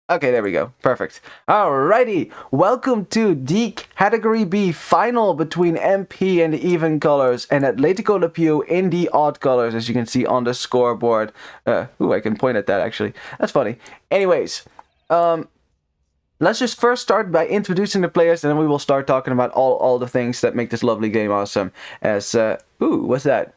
Okay, there we go. Perfect. Alrighty. Welcome to the Category B final between MP in the even colors and Atletico Le Pew in the odd colors, as you can see on the scoreboard. I can point at that actually. That's funny. Anyways, let's just first start by introducing the players, and then we will start talking about all the things that make this lovely game awesome. What's that?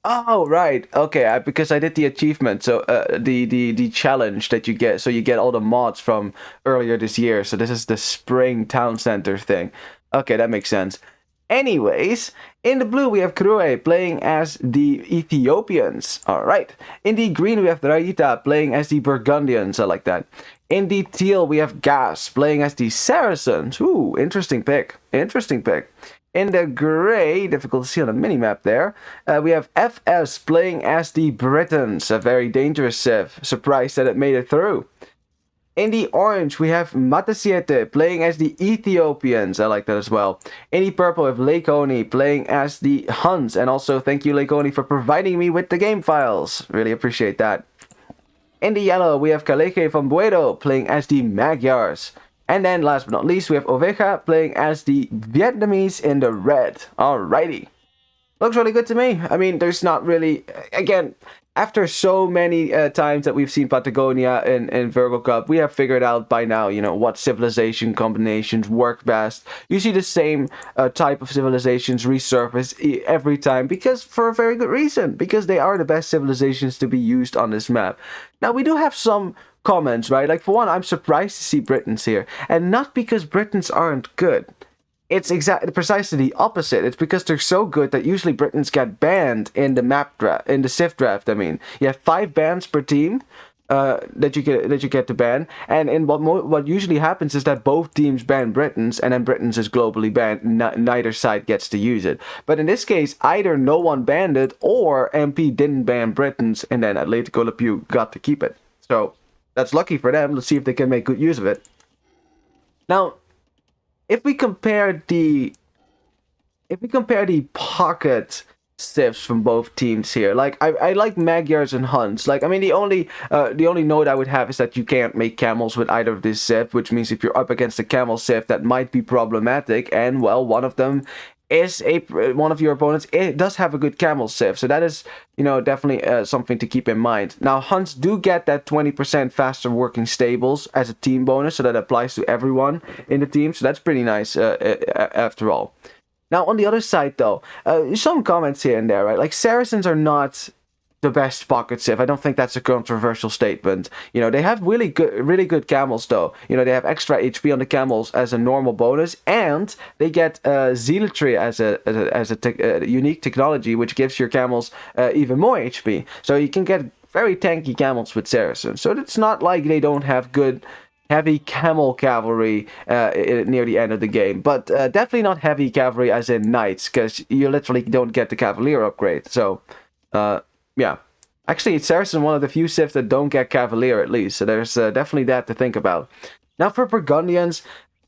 Oh right, okay. Because I did the achievement, so the challenge that you get, so you get all the mods from earlier this year. So this is the Spring Town Center thing. Okay, that makes sense. Anyways, in the blue we have Krue playing as the Ethiopians. All right. In the green we have Raita playing as the Burgundians. I like that. In the teal we have Gas playing as the Saracens. Ooh, interesting pick. Interesting pick. In the gray, difficult to see on the minimap there, we have FS playing as the Britons, a very dangerous civ. Surprised that it made it through. In the orange, we have Matasiete playing as the Ethiopians. I like that as well. In the purple, we have Leikoni playing as the Huns. And also, thank you, Leikoni, for providing me with the game files. Really appreciate that. In the yellow, we have Kaleke van Buedo playing as the Magyars. And then, last but not least, we have Oveja playing as the Vietnamese in the red. Alrighty. Looks really good to me. I mean, there's not really... Again, after so many times that we've seen Patagonia in Virgo Cup, we have figured out by now, what civilization combinations work best. You see the same type of civilizations resurface every time, because for a very good reason. Because they are the best civilizations to be used on this map. Now, we do have some comments, right? Like, for one, I'm surprised to see Britons here, and not because Britons aren't good. It's precisely the opposite. It's because they're so good that usually Britons get banned in the map draft, in the Civ draft. I mean, you have 5 bans per team that you get to ban, and in what usually happens is that both teams ban Britons, and then Britons is globally banned. Neither side gets to use it. But in this case, either no one banned it, or MP didn't ban Britons, and then Atletico Le Pew got to keep it. So that's lucky for them. Let's see if they can make good use of it. Now, if we compare the pocket civs from both teams here, like I like Magyars and Huns. Like, I mean, the only note I would have is that you can't make camels with either of this civ, which means if you're up against a camel civ, that might be problematic. And well, one of your opponents, it does have a good camel civ, so that is definitely something to keep in mind. Now, Huns do get that 20% faster working stables as a team bonus, so that applies to everyone in the team, so that's pretty nice after all. Now, on the other side though, some comments here and there, right? Like, Saracens are not the best pocket civ. I don't think that's a controversial statement. They have really good camels though. They have extra HP on the camels as a normal bonus, and they get zealotry as a unique technology, which gives your camels even more HP. So you can get very tanky camels with Saracens. So it's not like they don't have good heavy camel cavalry near the end of the game, but definitely not heavy cavalry as in knights, because you literally don't get the cavalier upgrade. So yeah. Actually, Saracen one of the few civs that don't get Cavalier, at least. So there's definitely that to think about. Now, for Burgundians,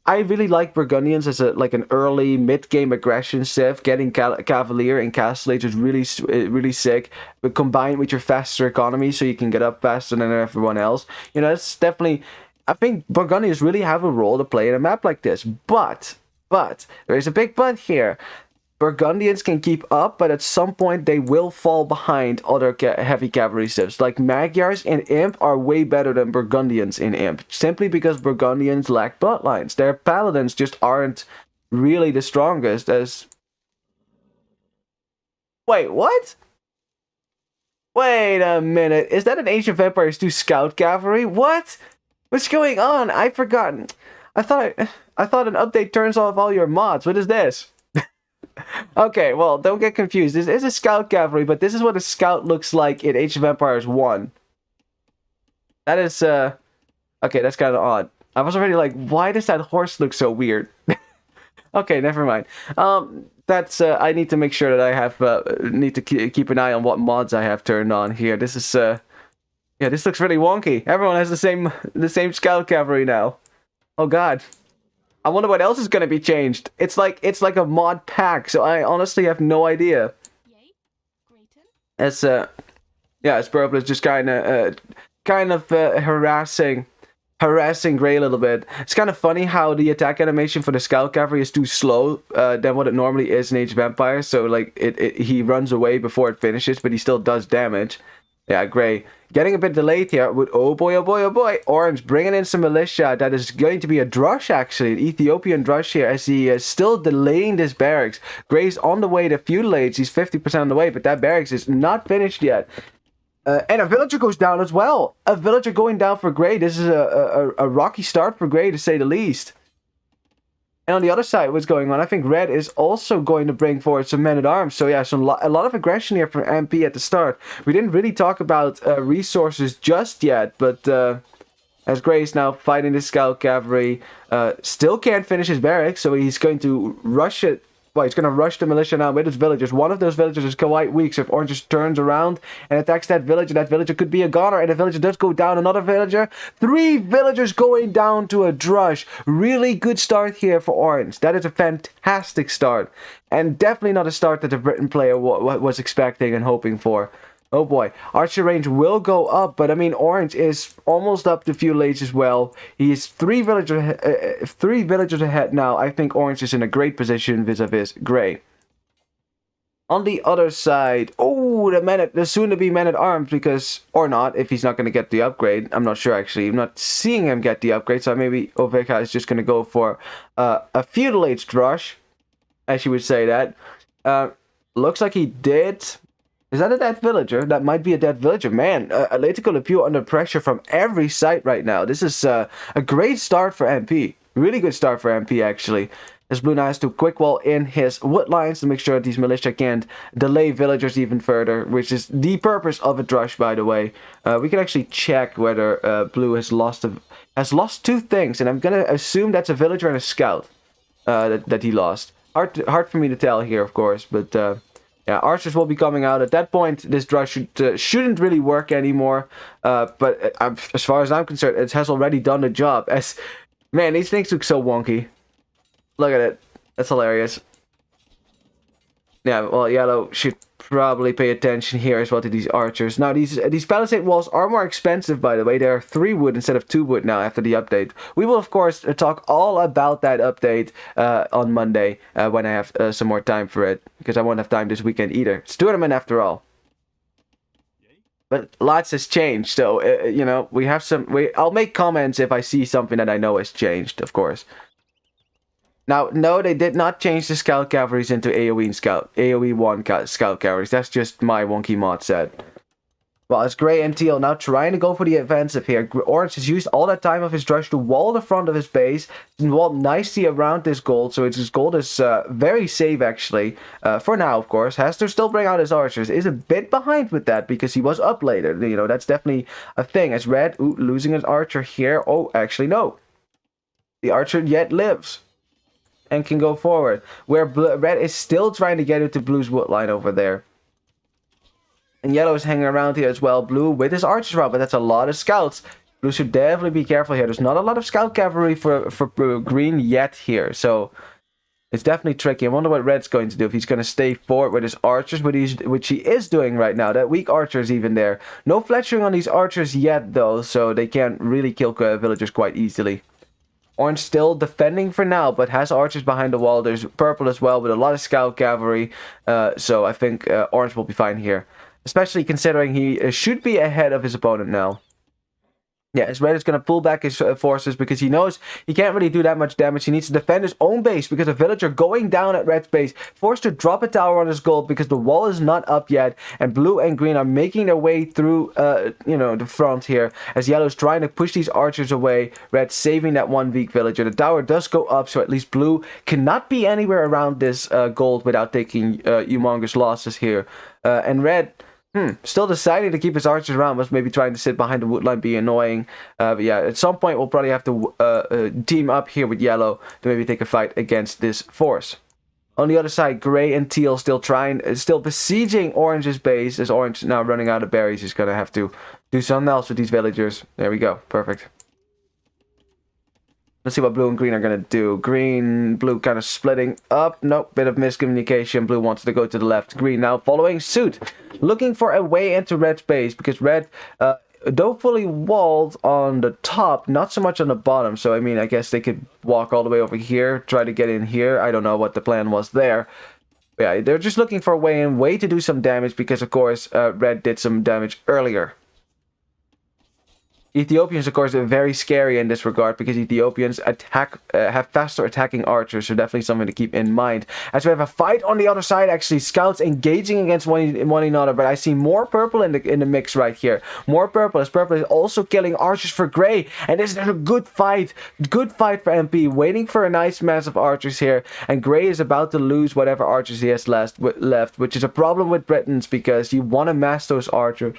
I really like Burgundians as an early mid-game aggression civ. Getting Cavalier and Castle Age is really sick, but combined with your faster economy, so you can get up faster than everyone else. It's definitely... I think Burgundians really have a role to play in a map like this. But, there is a big but here. Burgundians can keep up, but at some point they will fall behind other heavy cavalry civs. Like, Magyars in Imp are way better than Burgundians in Imp, simply because Burgundians lack bloodlines. Their paladins just aren't really the strongest as... Wait, what? Wait a minute, is that an Age of Empires 2 scout cavalry? What? What's going on? I've forgotten. I thought an update turns off all your mods. What is this? Okay, well, don't get confused. This is a scout cavalry, but this is what a scout looks like in Age of Empires 1. That is, okay, that's kind of odd. I was already like, why does that horse look so weird? Okay, never mind. That's, I need to make sure that I have, need to keep an eye on what mods I have turned on here. This is, yeah, this looks really wonky. Everyone has the same scout cavalry now. Oh god. I wonder what else is going to be changed. It's like a mod pack, so I honestly have no idea. As Purple is just kind of harassing harassing Gray a little bit. It's kind of funny how the attack animation for the Scout Cavalry is too slow than what it normally is in Age of Empires. So like he runs away before it finishes, but he still does damage. Yeah, Gray getting a bit delayed here with, oh boy, oh boy, oh boy. Orange bringing in some militia. That is going to be a drush, actually, an Ethiopian drush here, as he is still delaying this barracks. Gray's on the way to feudal age. He's 50% on the way, but that barracks is not finished yet. And a villager goes down as well. A villager going down for Gray. This is a rocky start for Gray, to say the least. And on the other side, what's going on? I think Red is also going to bring forward some men-at-arms. So yeah, a lot of aggression here from MP at the start. We didn't really talk about resources just yet, but as Gray is now fighting the Scout Cavalry, still can't finish his barracks, so he's going to rush it. Well, he's going to rush the militia now with his villagers. One of those villagers is quite weak, so if Orange just turns around and attacks that villager could be a goner, and the villager does go down. Another villager. 3 villagers going down to a drush. Really good start here for Orange. That is a fantastic start, and definitely not a start that the Britain player was expecting and hoping for. Oh boy, archer range will go up, but I mean, Orange is almost up to feudal age as well. He is 3 villagers ahead now. I think Orange is in a great position vis-a-vis Gray. On the other side, oh, the soon-to-be men-at-arms, because, or not, if he's not going to get the upgrade. I'm not sure, actually. I'm not seeing him get the upgrade, so maybe Oveka is just going to go for a feudal age drush, as you would say that. Looks like he did. Is that a dead villager? That might be a dead villager. Man, Atletico Le Pew under pressure from every side right now. This is a great start for MP. Really good start for MP, actually. As Blue now has to quick wall in his wood lines to make sure that these militia can't delay villagers even further, which is the purpose of a drush, by the way. We can actually check whether Blue has lost 2 things, and I'm going to assume that's a villager and a scout that he lost. Hard for me to tell here, of course, but... yeah, archers will be coming out. At that point, this drush shouldn't really work anymore. But as far as I'm concerned, it has already done the job. Man, these things look so wonky. Look at it. That's hilarious. Yeah, well, Yellow should probably pay attention here as well to these archers. Now, these palisade walls are more expensive, by the way. They're 3 wood instead of 2 wood now after the update. We will, of course, talk all about that update on Monday when I have some more time for it, because I won't have time this weekend either. It's tournament after all. But lots has changed, so, you know, we have some... I'll make comments if I see something that I know has changed, of course. Now, no, they did not change the Scout Cavalries into AoE 1 Scout Cavalries. That's just my wonky mod set. Well, it's Gray and Teal now trying to go for the offensive here. Orange has used all that time of his drush to wall the front of his base and wall nicely around this gold. So his gold is very safe, actually. For now, of course. Has to still bring out his archers. Is a bit behind with that because he was up later. You know, that's definitely a thing. As Red, losing an archer here. Oh, actually, no. The archer yet lives and can go forward. Where Red is still trying to get into Blue's wood line over there. And Yellow is hanging around here as well. Blue with his archers around, but that's a lot of scouts. Blue should definitely be careful here. There's not a lot of scout cavalry for Green yet here. So it's definitely tricky. I wonder what Red's going to do. If he's going to stay forward with his archers, which he is doing right now. That weak archer is even there. No fletching on these archers yet, though. So they can't really kill villagers quite easily. Orange still defending for now, but has archers behind the wall. There's purple as well with a lot of scout cavalry. So I think Orange will be fine here. Especially considering he should be ahead of his opponent now. Yeah, as Red is going to pull back his forces because he knows he can't really do that much damage. He needs to defend his own base because a villager going down at Red's base, forced to drop a tower on his gold because the wall is not up yet. And Blue and Green are making their way through, you know, the front here as Yellow is trying to push these archers away. Red saving that one weak villager. The tower does go up, so at least Blue cannot be anywhere around this gold without taking humongous losses here. And Red... still deciding to keep his archers around, was maybe trying to sit behind the wood line, be annoying. But yeah, at some point we'll probably have to team up here with Yellow to maybe take a fight against this force. On the other side, Gray and Teal still besieging Orange's base, as Orange now running out of berries. He's gonna have to do something else with these villagers. There we go, perfect. Let's see what Blue and Green are going to do. Green, Blue kind of splitting up. Nope, bit of miscommunication. Blue wants to go to the left. Green now following suit. Looking for a way into Red's base because Red though fully walled on the top, not so much on the bottom. So, I mean, I guess they could walk all the way over here, try to get in here. I don't know what the plan was there. But yeah, they're just looking for a way to do some damage because, of course, red did some damage earlier. Ethiopians, of course, are very scary in this regard because Ethiopians have faster attacking archers, so definitely something to keep in mind. As we have a fight on the other side, actually, scouts engaging against one another, but I see more purple in the mix right here. More purple, as purple is also killing archers for grey, and this is a good fight for MP, waiting for a nice mass of archers here, and grey is about to lose whatever archers he has left, which is a problem with Britons because you want to mass those archers.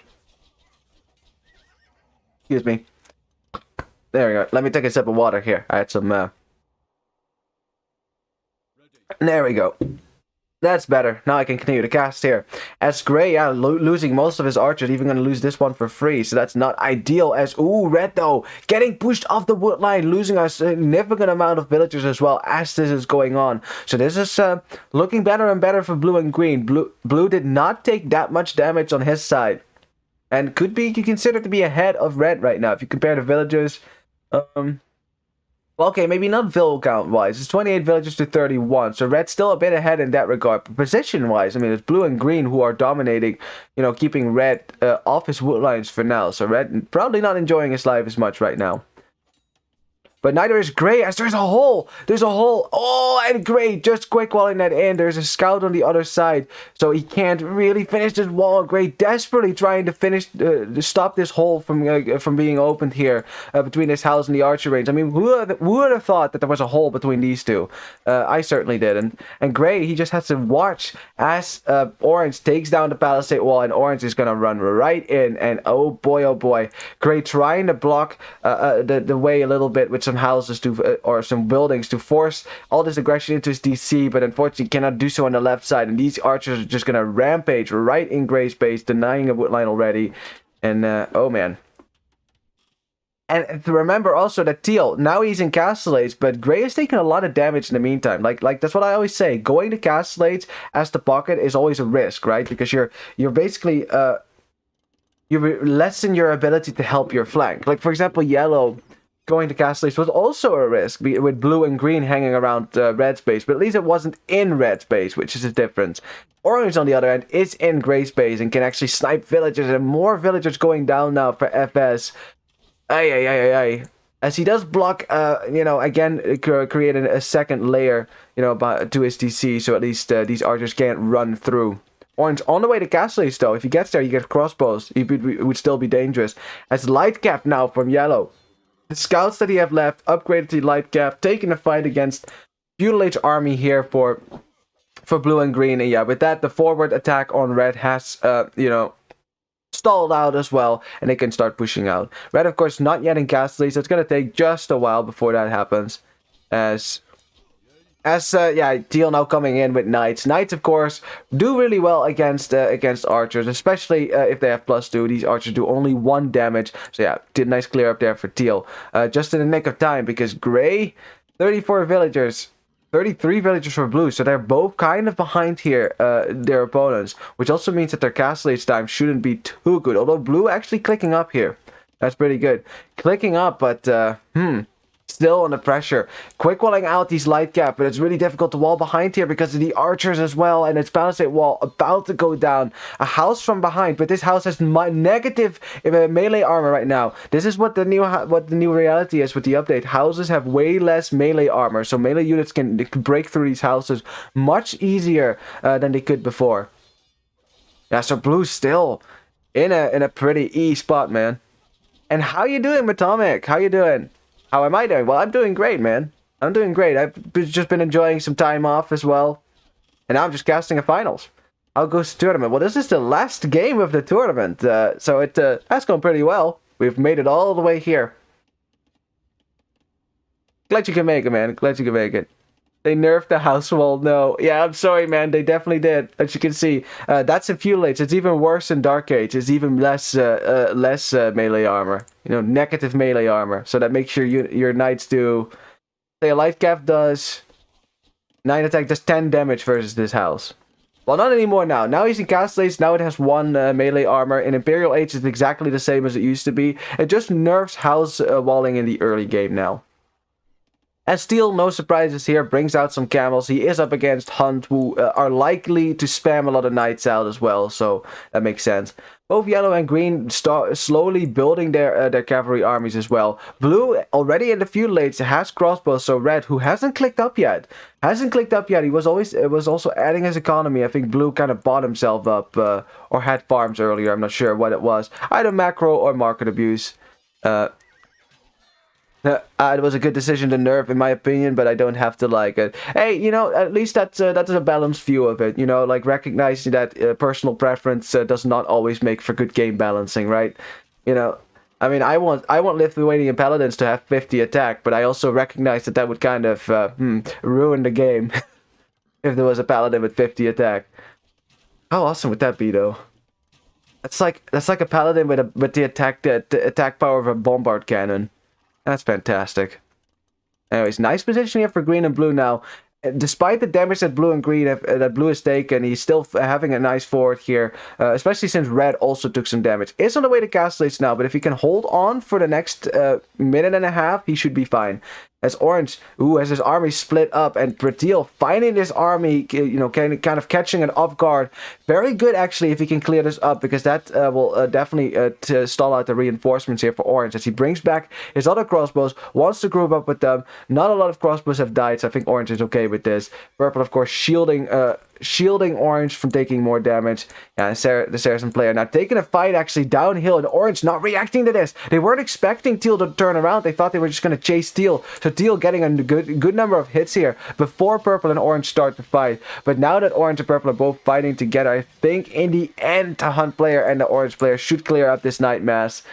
Excuse me. There we go. Let me take a sip of water here. I had some... There we go. That's better. Now I can continue to cast here. As Grey, yeah, losing most of his archers, even going to lose this one for free. So that's not ideal. As, ooh, Red though, getting pushed off the wood line, losing a significant amount of villagers as well as this is going on. So this is looking better and better for Blue and Green. Blue did not take that much damage on his side. And could be considered to be ahead of Red right now. If you compare the villagers, well, okay, maybe not vill count-wise. It's 28 villagers to 31. So Red's still a bit ahead in that regard. But position-wise, I mean, it's Blue and Green who are dominating, you know, keeping Red off his wood lines for now. So Red probably not enjoying his life as much right now. But neither is Grey, as there's a hole. There's a hole. Oh, and Grey just quick walling that in. There's a scout on the other side, so he can't really finish this wall. Grey desperately trying to finish, to stop this hole from being opened here between this house and the archer range. I mean, who would have thought that there was a hole between these two? I certainly did. And Grey, he just has to watch as Orange takes down the palisade wall, and Orange is gonna run right in. And oh boy, Grey trying to block the way a little bit with some houses or some buildings to force all this aggression into his DC, but unfortunately cannot do so on the left side, and these archers are just gonna rampage right in Grey's base, denying a wood line already. And oh man. And to remember also that Teal, now he's in Castellates, but Grey is taking a lot of damage in the meantime. Like that's what I always say, going to Castellates as the pocket is always a risk, right? Because you're basically you lessen your ability to help your flank. Like for example, Yellow going to Castellates was also a risk with Blue and Green hanging around Red space, but at least it wasn't in Red space, which is a difference. Orange, on the other hand, is in Grey space and can actually snipe villagers, and more villagers going down now for FS. As he does block, you know, again, creating a second layer, you know, to his DC, so at least these archers can't run through. Orange on the way to Castellates, though. If he gets there, he gets crossbows. It would still be dangerous. As light cap now from Yellow. The scouts that he have left, upgraded to light cap, taking a fight against Feudal Age army here for Blue and Green. And yeah, with that, the forward attack on Red has, you know, stalled out as well, and they can start pushing out. Red, of course, not yet in Castellates, so it's going to take just a while before that happens. Yeah, Teal now coming in with Knights. Knights, of course, do really well against archers, especially if they have +2. These archers do only 1 damage. So yeah, did nice clear up there for Teal. Just in the nick of time, because Grey, 34 villagers, 33 villagers for Blue, so they're both kind of behind here, their opponents, which also means that their Castellates time shouldn't be too good, although Blue actually clicking up here. That's pretty good. Clicking up, but, still under pressure. Quick walling out these light cap, but it's really difficult to wall behind here because of the archers as well, and its palisade wall about to go down. A house from behind, but this house has negative melee armor right now. This is what the new reality is with the update. Houses have way less melee armor, so melee units can break through these houses much easier than they could before. Yeah, so Blue's still in a pretty E spot, man. And how you doing, Matomic? How you doing? How am I doing? Well, I'm doing great, man. I'm doing great. I've just been enjoying some time off as well. And now I'm just casting a finals. How goes the tournament? Well, this is the last game of the tournament. So it has gone pretty well. We've made it all the way here. Glad you can make it, man. Glad you can make it. They nerfed the house wall. No. Yeah, I'm sorry, man. They definitely did. As you can see, that's in Feudal Age. It's even worse in Dark Age. It's even less melee armor. You know, negative melee armor. So that makes sure your knights do... Say a light cap does 9 attack, just 10 damage versus this house. Well, not anymore now. Now he's in Castellage. Now it has 1 melee armor. In Imperial Age, it's exactly the same as it used to be. It just nerfs house walling in the early game now. And Steel, no surprises here, brings out some camels. He is up against Hunt, who are likely to spam a lot of knights out as well, so that makes sense. Both Yellow and Green start slowly building their cavalry armies as well. Blue, already in the feudal age, has crossbows, so Red, who hasn't clicked up yet. He was also adding his economy. I think Blue kind of bought himself up, or had farms earlier, I'm not sure what it was. Either macro or market abuse. It was a good decision to nerf, in my opinion, but I don't have to like it. Hey, you know, at least that's a balanced view of it. You know, like recognizing that personal preference does not always make for good game balancing, right? You know, I mean, I want Lithuanian paladins to have 50 attack, but I also recognize that would kind of ruin the game if there was a paladin with 50 attack. How awesome would that be, though? That's like a paladin with the attack power of a bombard cannon. That's fantastic. Anyways, nice position here for Green and Blue now. Despite the damage that Blue and Green that Blue has taken, he's still having a nice forward here, especially since Red also took some damage. Is on the way to Castellage now, but if he can hold on for the next minute and a half, he should be fine. As Orange, who has his army split up, and Bratil finding this army, you know, kind of catching it off guard. Very good, actually, if he can clear this up, because that will definitely stall out the reinforcements here for Orange. As he brings back his other crossbows, wants to group up with them. Not a lot of crossbows have died, so I think Orange is okay with this. Purple, of course, shielding Orange from taking more damage. Yeah, the Saracen player now taking a fight actually downhill, and Orange not reacting to this. They weren't expecting Teal to turn around. They thought they were just going to chase Teal. So Teal getting a good number of hits here before Purple and Orange start to fight. But now that Orange and Purple are both fighting together, I think in the end the Hunt player and the Orange player should clear up this Night Mass.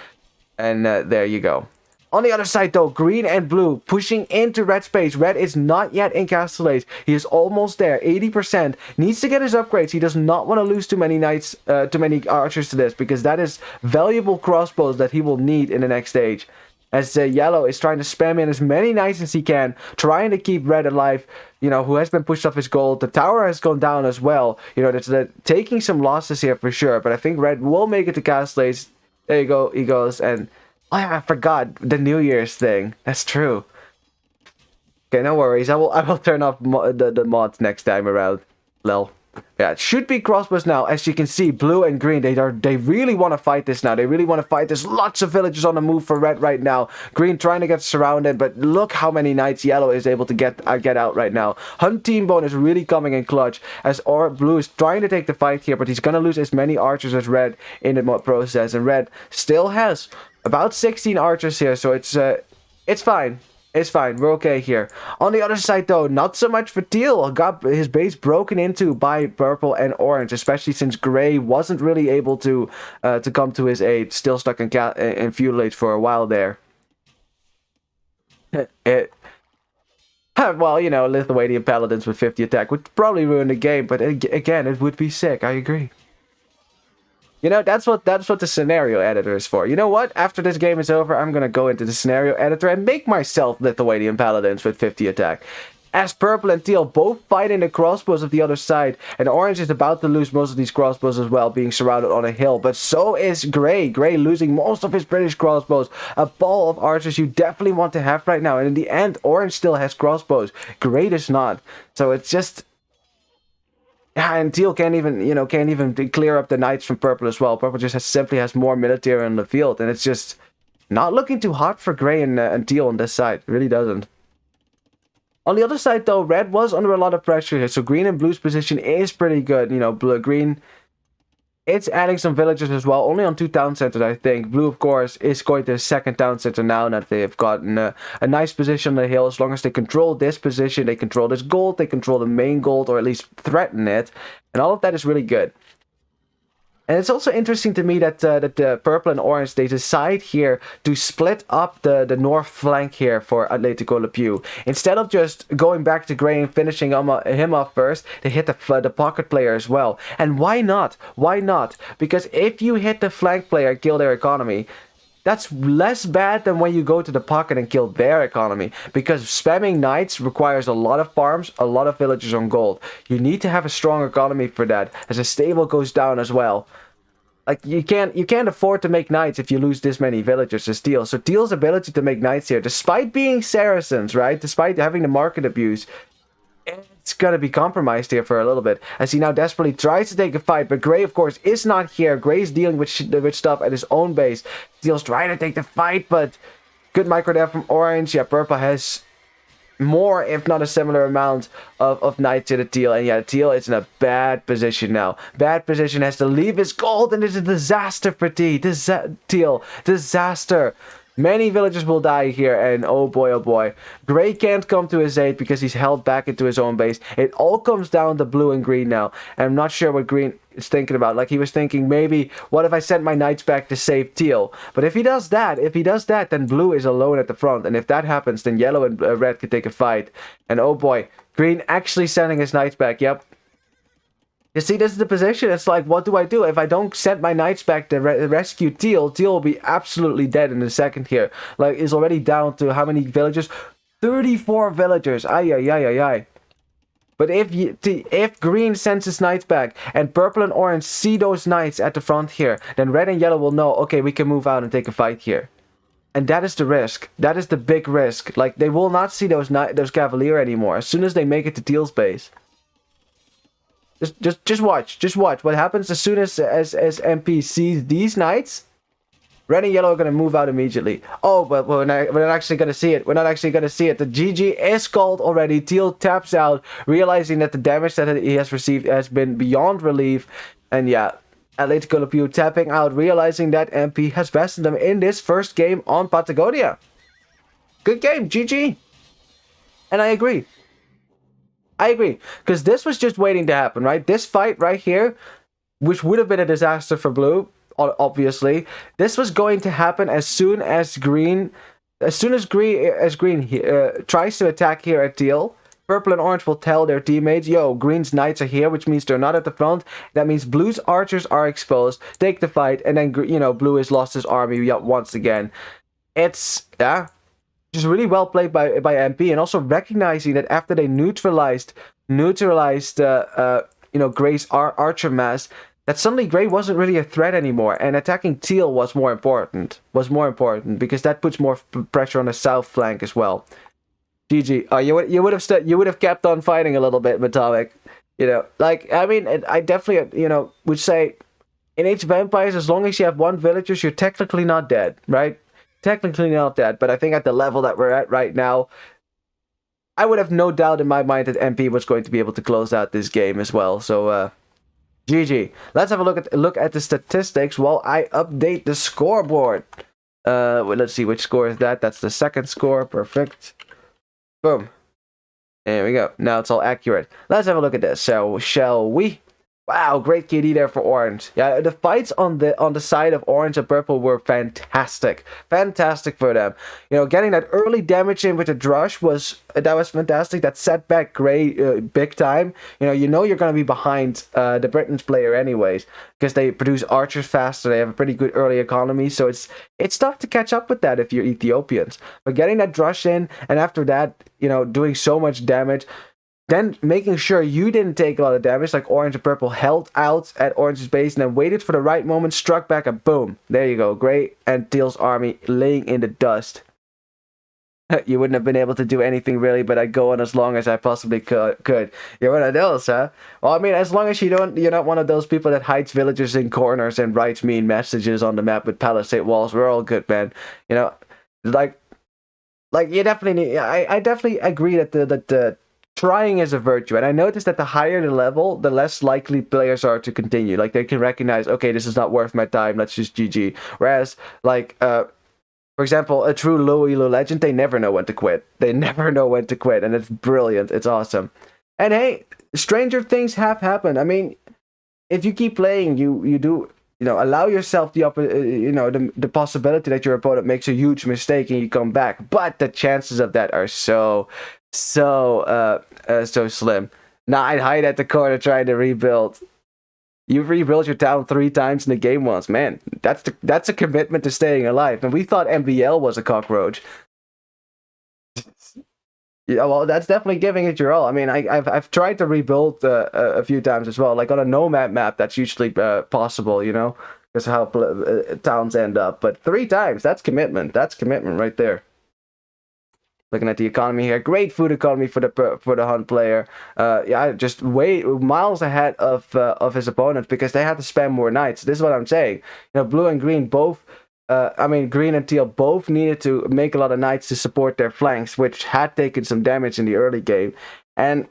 And there you go. On the other side, though, Green and Blue pushing into Red space. Red is not yet in Castellage. He is almost there, 80%. Needs to get his upgrades. He does not want to lose too many knights, too many archers to this, because that is valuable crossbows that he will need in the next stage. As Yellow is trying to spam in as many knights as he can, trying to keep Red alive, you know, who has been pushed off his gold. The tower has gone down as well. You know, it's taking some losses here for sure, but I think Red will make it to Castellage. There you go, he goes, and oh yeah, I forgot the New Year's thing. That's true. Okay, no worries. I will turn off the mods next time around. Lol. Yeah, it should be crossbows now. As you can see, Blue and Green, they really want to fight this now. They really want to fight. There's lots of villagers on the move for Red right now. Green trying to get surrounded, but look how many knights Yellow is able to get out right now. Hunt Team Bone is really coming in clutch, as Blue is trying to take the fight here, but he's going to lose as many archers as Red in the process, and Red still has about 16 archers here, so it's fine. It's fine. We're okay here. On the other side, though, not so much for Teal. Got his base broken into by Purple and Orange, especially since Gray wasn't really able to come to his aid. Still stuck in feudal age for a while there. Well, you know, Lithuanian paladins with 50 attack would probably ruin the game, but again, it would be sick. I agree. You know, that's what the scenario editor is for. You know what? After this game is over, I'm gonna go into the scenario editor and make myself Lithuanian paladins with 50 attack. As Purple and Teal both fighting the crossbows of the other side, and Orange is about to lose most of these crossbows as well, being surrounded on a hill, but so is Gray. Gray losing most of his British crossbows. A ball of archers you definitely want to have right now, and in the end, Orange still has crossbows. Gray does not. So it's just... Yeah, and Teal can't even clear up the knights from Purple as well. Purple just simply has more military on the field, and it's just not looking too hot for Gray and Teal on this side. It really doesn't. On the other side, though, Red was under a lot of pressure here, so Green and Blue's position is pretty good. You know, Green, it's adding some villagers as well, only on 2 town centers, I think. Blue, of course, is going to the 2nd town center now that they have gotten a nice position on the hill. As long as they control this position, they control this gold, they control the main gold, or at least threaten it. And all of that is really good. And it's also interesting to me that the Purple and Orange, they decide here to split up the north flank here for Atletico Le Pew. Instead of just going back to Gray and finishing him off first, they hit the pocket player as well. And why not? Why not? Because if you hit the flank player, kill their economy, that's less bad than when you go to the pocket and kill their economy, because spamming knights requires a lot of farms, a lot of villagers on gold. You need to have a strong economy for that, as a stable goes down as well. Like, you can't afford to make knights if you lose this many villagers to Teal. So Teal's ability to make knights here, despite being Saracens, right, despite having the market abuse, it's gonna be compromised here for a little bit, as he now desperately tries to take a fight. But Gray, of course, is not here. Gray's dealing with stuff at his own base. Teal's trying to take the fight, but good micro dev from Orange. Yeah, Purple has more, if not a similar amount of knights to the Teal. And yeah, Teal is in a bad position now. Bad position, has to leave his gold, and it's a disaster for Teal. Disaster. Many villagers will die here, and oh boy, Gray can't come to his aid because he's held back into his own base. It all comes down to blue and green now, and I'm not sure what green is thinking about. Like, he was thinking, maybe, what if I sent my knights back to save Teal? But if he does that, then blue is alone at the front, and if that happens, then yellow and red could take a fight. And oh boy, green actually sending his knights back. Yep. You see, this is the position. It's like, what do I do? If I don't send my knights back to rescue Teal, Teal will be absolutely dead in a second here. Like, he's already down to how many villagers? 34 villagers. Ay. But if green sends his knights back, and purple and orange see those knights at the front here, then red and yellow will know, okay, we can move out and take a fight here. And that is the risk. That is the big risk. Like, they will not see those cavalier anymore as soon as they make it to Teal's base. Just watch what happens as soon as MP sees these knights. Red and yellow are gonna move out immediately. Oh, but we're not actually gonna see it. We're not actually gonna see it. The GG is called already. Teal taps out, realizing that the damage that he has received has been beyond relief. And yeah, Atletico Le Pew tapping out, realizing that MP has bested them in this first game on Patagonia. Good game, GG. And I agree, because this was just waiting to happen, right? This fight right here, which would have been a disaster for blue, obviously, this was going to happen as soon as green tries to attack here at Teal. Purple and orange will tell their teammates, yo, green's knights are here, which means they're not at the front. That means blue's archers are exposed, take the fight, and then, blue has lost his army once again. It's, yeah, just really well played by MP, and also recognizing that after they neutralized Gray's archer mass, that suddenly Gray wasn't really a threat anymore, and attacking Teal was more important because that puts more pressure on the south flank as well. GG. Oh, you would have kept on fighting a little bit, Matomic. Like, I mean, I definitely would say in Age of Empires, as long as you have one villager, you're technically not dead, right? Technically not dead, but I think at the level that we're at right now, I would have no doubt in my mind that MP was going to be able to close out this game as well. So, GG. Let's have a look at the statistics while I update the scoreboard. Let's see, which score is that? That's the second score. Perfect. Boom. There we go. Now it's all accurate. Let's have a look at this. So, shall we? Wow, great KD there for orange. Yeah, the fights on the side of orange and purple were fantastic. Fantastic for them. Getting that early damage in with the drush was fantastic. That set back Gray big time. You're going to be behind the Britain's player anyways, because they produce archers faster. They have a pretty good early economy, so it's tough to catch up with that if you're Ethiopians. But getting that drush in, and after that, doing so much damage, then making sure you didn't take a lot of damage, like orange and purple held out at orange's base and then waited for the right moment, struck back, and boom. There you go. Gray and Teal's army laying in the dust. You wouldn't have been able to do anything really, but I'd go on as long as I possibly could. You're one of those, huh? Well, I mean, as long as you're not one of those people that hides villagers in corners and writes mean messages on the map with palisade walls, we're all good, man. Like you definitely, I definitely agree that the trying is a virtue, and I noticed that the higher the level, the less likely players are to continue. Like, they can recognize, okay, this is not worth my time, let's just GG. Whereas, like, for example, a true low elo legend, they never know when to quit. And it's brilliant. It's awesome. And hey, stranger things have happened. I mean, if you keep playing, you do, allow yourself the possibility that your opponent makes a huge mistake and you come back. But the chances of that are so slim. Now I'd hide at the corner trying to rebuild. You rebuilt your town 3 times in the game once. Man, that's a commitment to staying alive. And we thought MBL was a cockroach. Yeah, well, that's definitely giving it your all. I mean, I've tried to rebuild a few times as well. Like on a nomad map, that's usually possible, you know, because how towns end up. But 3 times, that's commitment. That's commitment right there. Looking at the economy here, great food economy for the Hunt player. Yeah, just way miles ahead of his opponent because they had to spend more knights. This is what I'm saying. You know, blue and green both. I mean, green and teal both needed to make a lot of knights to support their flanks, which had taken some damage in the early game. And,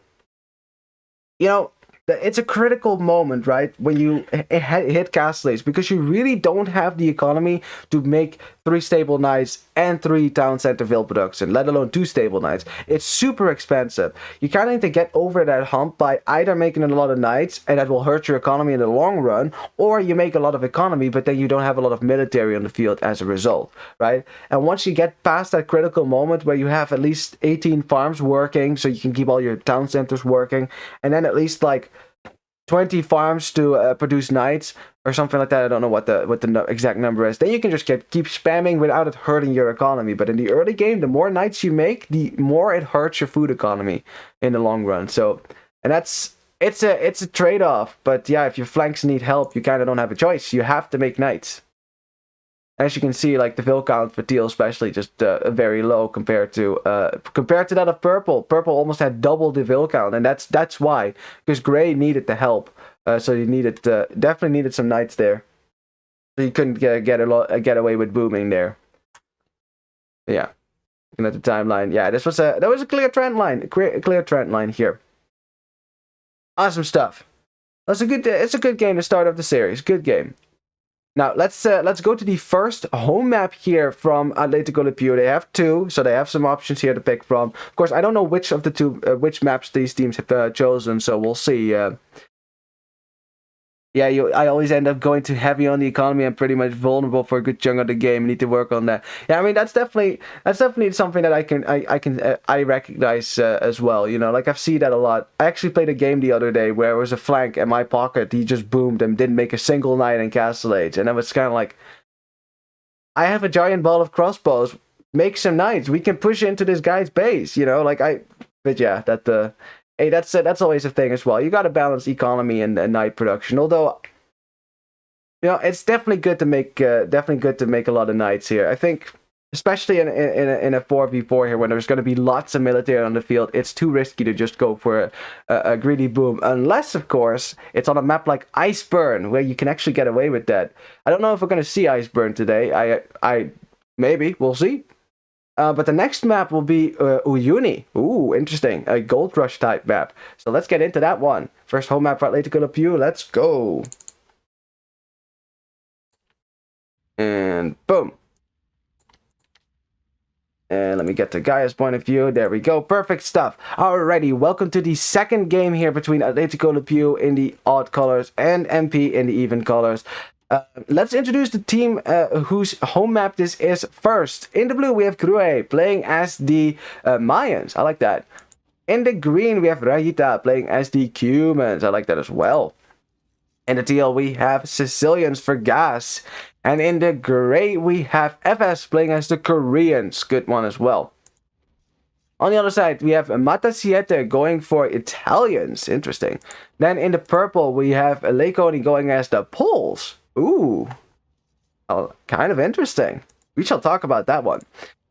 you know, it's a critical moment, right, when you hit castle age, because you really don't have the economy to make 3 stable knights and 3 town center ville production, let alone 2 stable knights. It's super expensive. You kind of need to get over that hump by either making a lot of knights, and that will hurt your economy in the long run, or you make a lot of economy, but then you don't have a lot of military on the field as a result, right? And once you get past that critical moment where you have at least 18 farms working, so you can keep all your town centers working, and then at least like 20 farms to produce knights or something like that. I don't know what the exact number is. Then you can just keep spamming without it hurting your economy. But in the early game, the more knights you make, the more it hurts your food economy in the long run. So, and it's a trade-off. But yeah, if your flanks need help, you kind of don't have a choice. You have to make knights. As you can see, like the ville count for teal especially just very low compared to that of purple. Purple almost had double the ville count, and that's why, because gray needed the help. So you needed definitely needed some knights there. So you couldn't get away with booming there. But yeah, looking at the timeline, yeah, that was a clear trend line, clear trend line here. Awesome stuff. It's a good game to start off the series. Good game. Now, let's go to the first home map here from Atletico Le Pew. They have 2, so they have some options here to pick from. Of course, I don't know which of the 2, which maps these teams have chosen, so we'll see. Yeah, I always end up going too heavy on the economy. I'm pretty much vulnerable for a good chunk of the game. I need to work on that. Yeah, I mean that's definitely something that I recognize as well. You know, like I've seen that a lot. I actually played a game the other day where it was a flank in my pocket. He just boomed and didn't make a single knight in Castle Age, and I was kind of like, I have a giant ball of crossbows. Make some knights. We can push into this guy's base. You know, like but yeah, hey, that's always a thing as well. You got to balance economy and knight production. Although, you know, it's definitely good to make a lot of knights here. I think, especially in a 4v4 here, when there's going to be lots of military on the field, it's too risky to just go for a greedy boom. Unless, of course, it's on a map like Iceburn, where you can actually get away with that. I don't know if we're going to see Iceburn today. I maybe we'll see. But the next map will be Uyuni. Ooh, interesting. A Gold Rush type map. So let's get into that one. First home map for Atletico Le Pew. Let's go. And boom. And let me get to Gaia's point of view. There we go. Perfect stuff. Alrighty, welcome to the second game here between Atletico Le Pew in the odd colors and MP in the even colors. Let's introduce the team whose home map this is first. In the blue, we have Crue playing as the Mayans. I like that. In the green, we have Rayita playing as the Cumans. I like that as well. In the teal, we have Sicilians for gas. And in the gray, we have FS playing as the Koreans. Good one as well. On the other side, we have Mata Siete going for Italians. Interesting. Then in the purple, we have Lekoni going as the Poles. Ooh. Oh, kind of interesting. We shall talk about that one.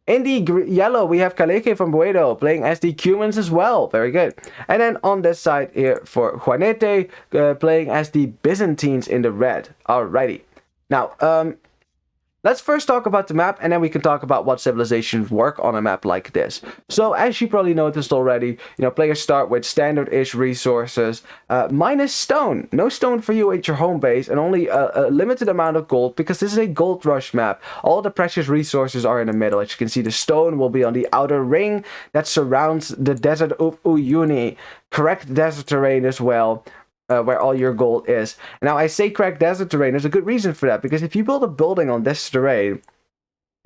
In the yellow, we have Kaleke from Buedo playing as the Cumans as well. Very good. And then on this side here for Juanete playing as the Byzantines in the red. Alrighty. Now, let's first talk about the map, and then we can talk about what civilizations work on a map like this. So, as you probably noticed already, you know, players start with standard-ish resources, minus stone. No stone for you at your home base, and only a limited amount of gold, because this is a gold rush map. All the precious resources are in the middle. As you can see, the stone will be on the outer ring that surrounds the desert of Uyuni. Correct desert terrain as well. Where all your gold is. Now, I say correct desert terrain. There's a good reason for that, because if you build a building on this terrain,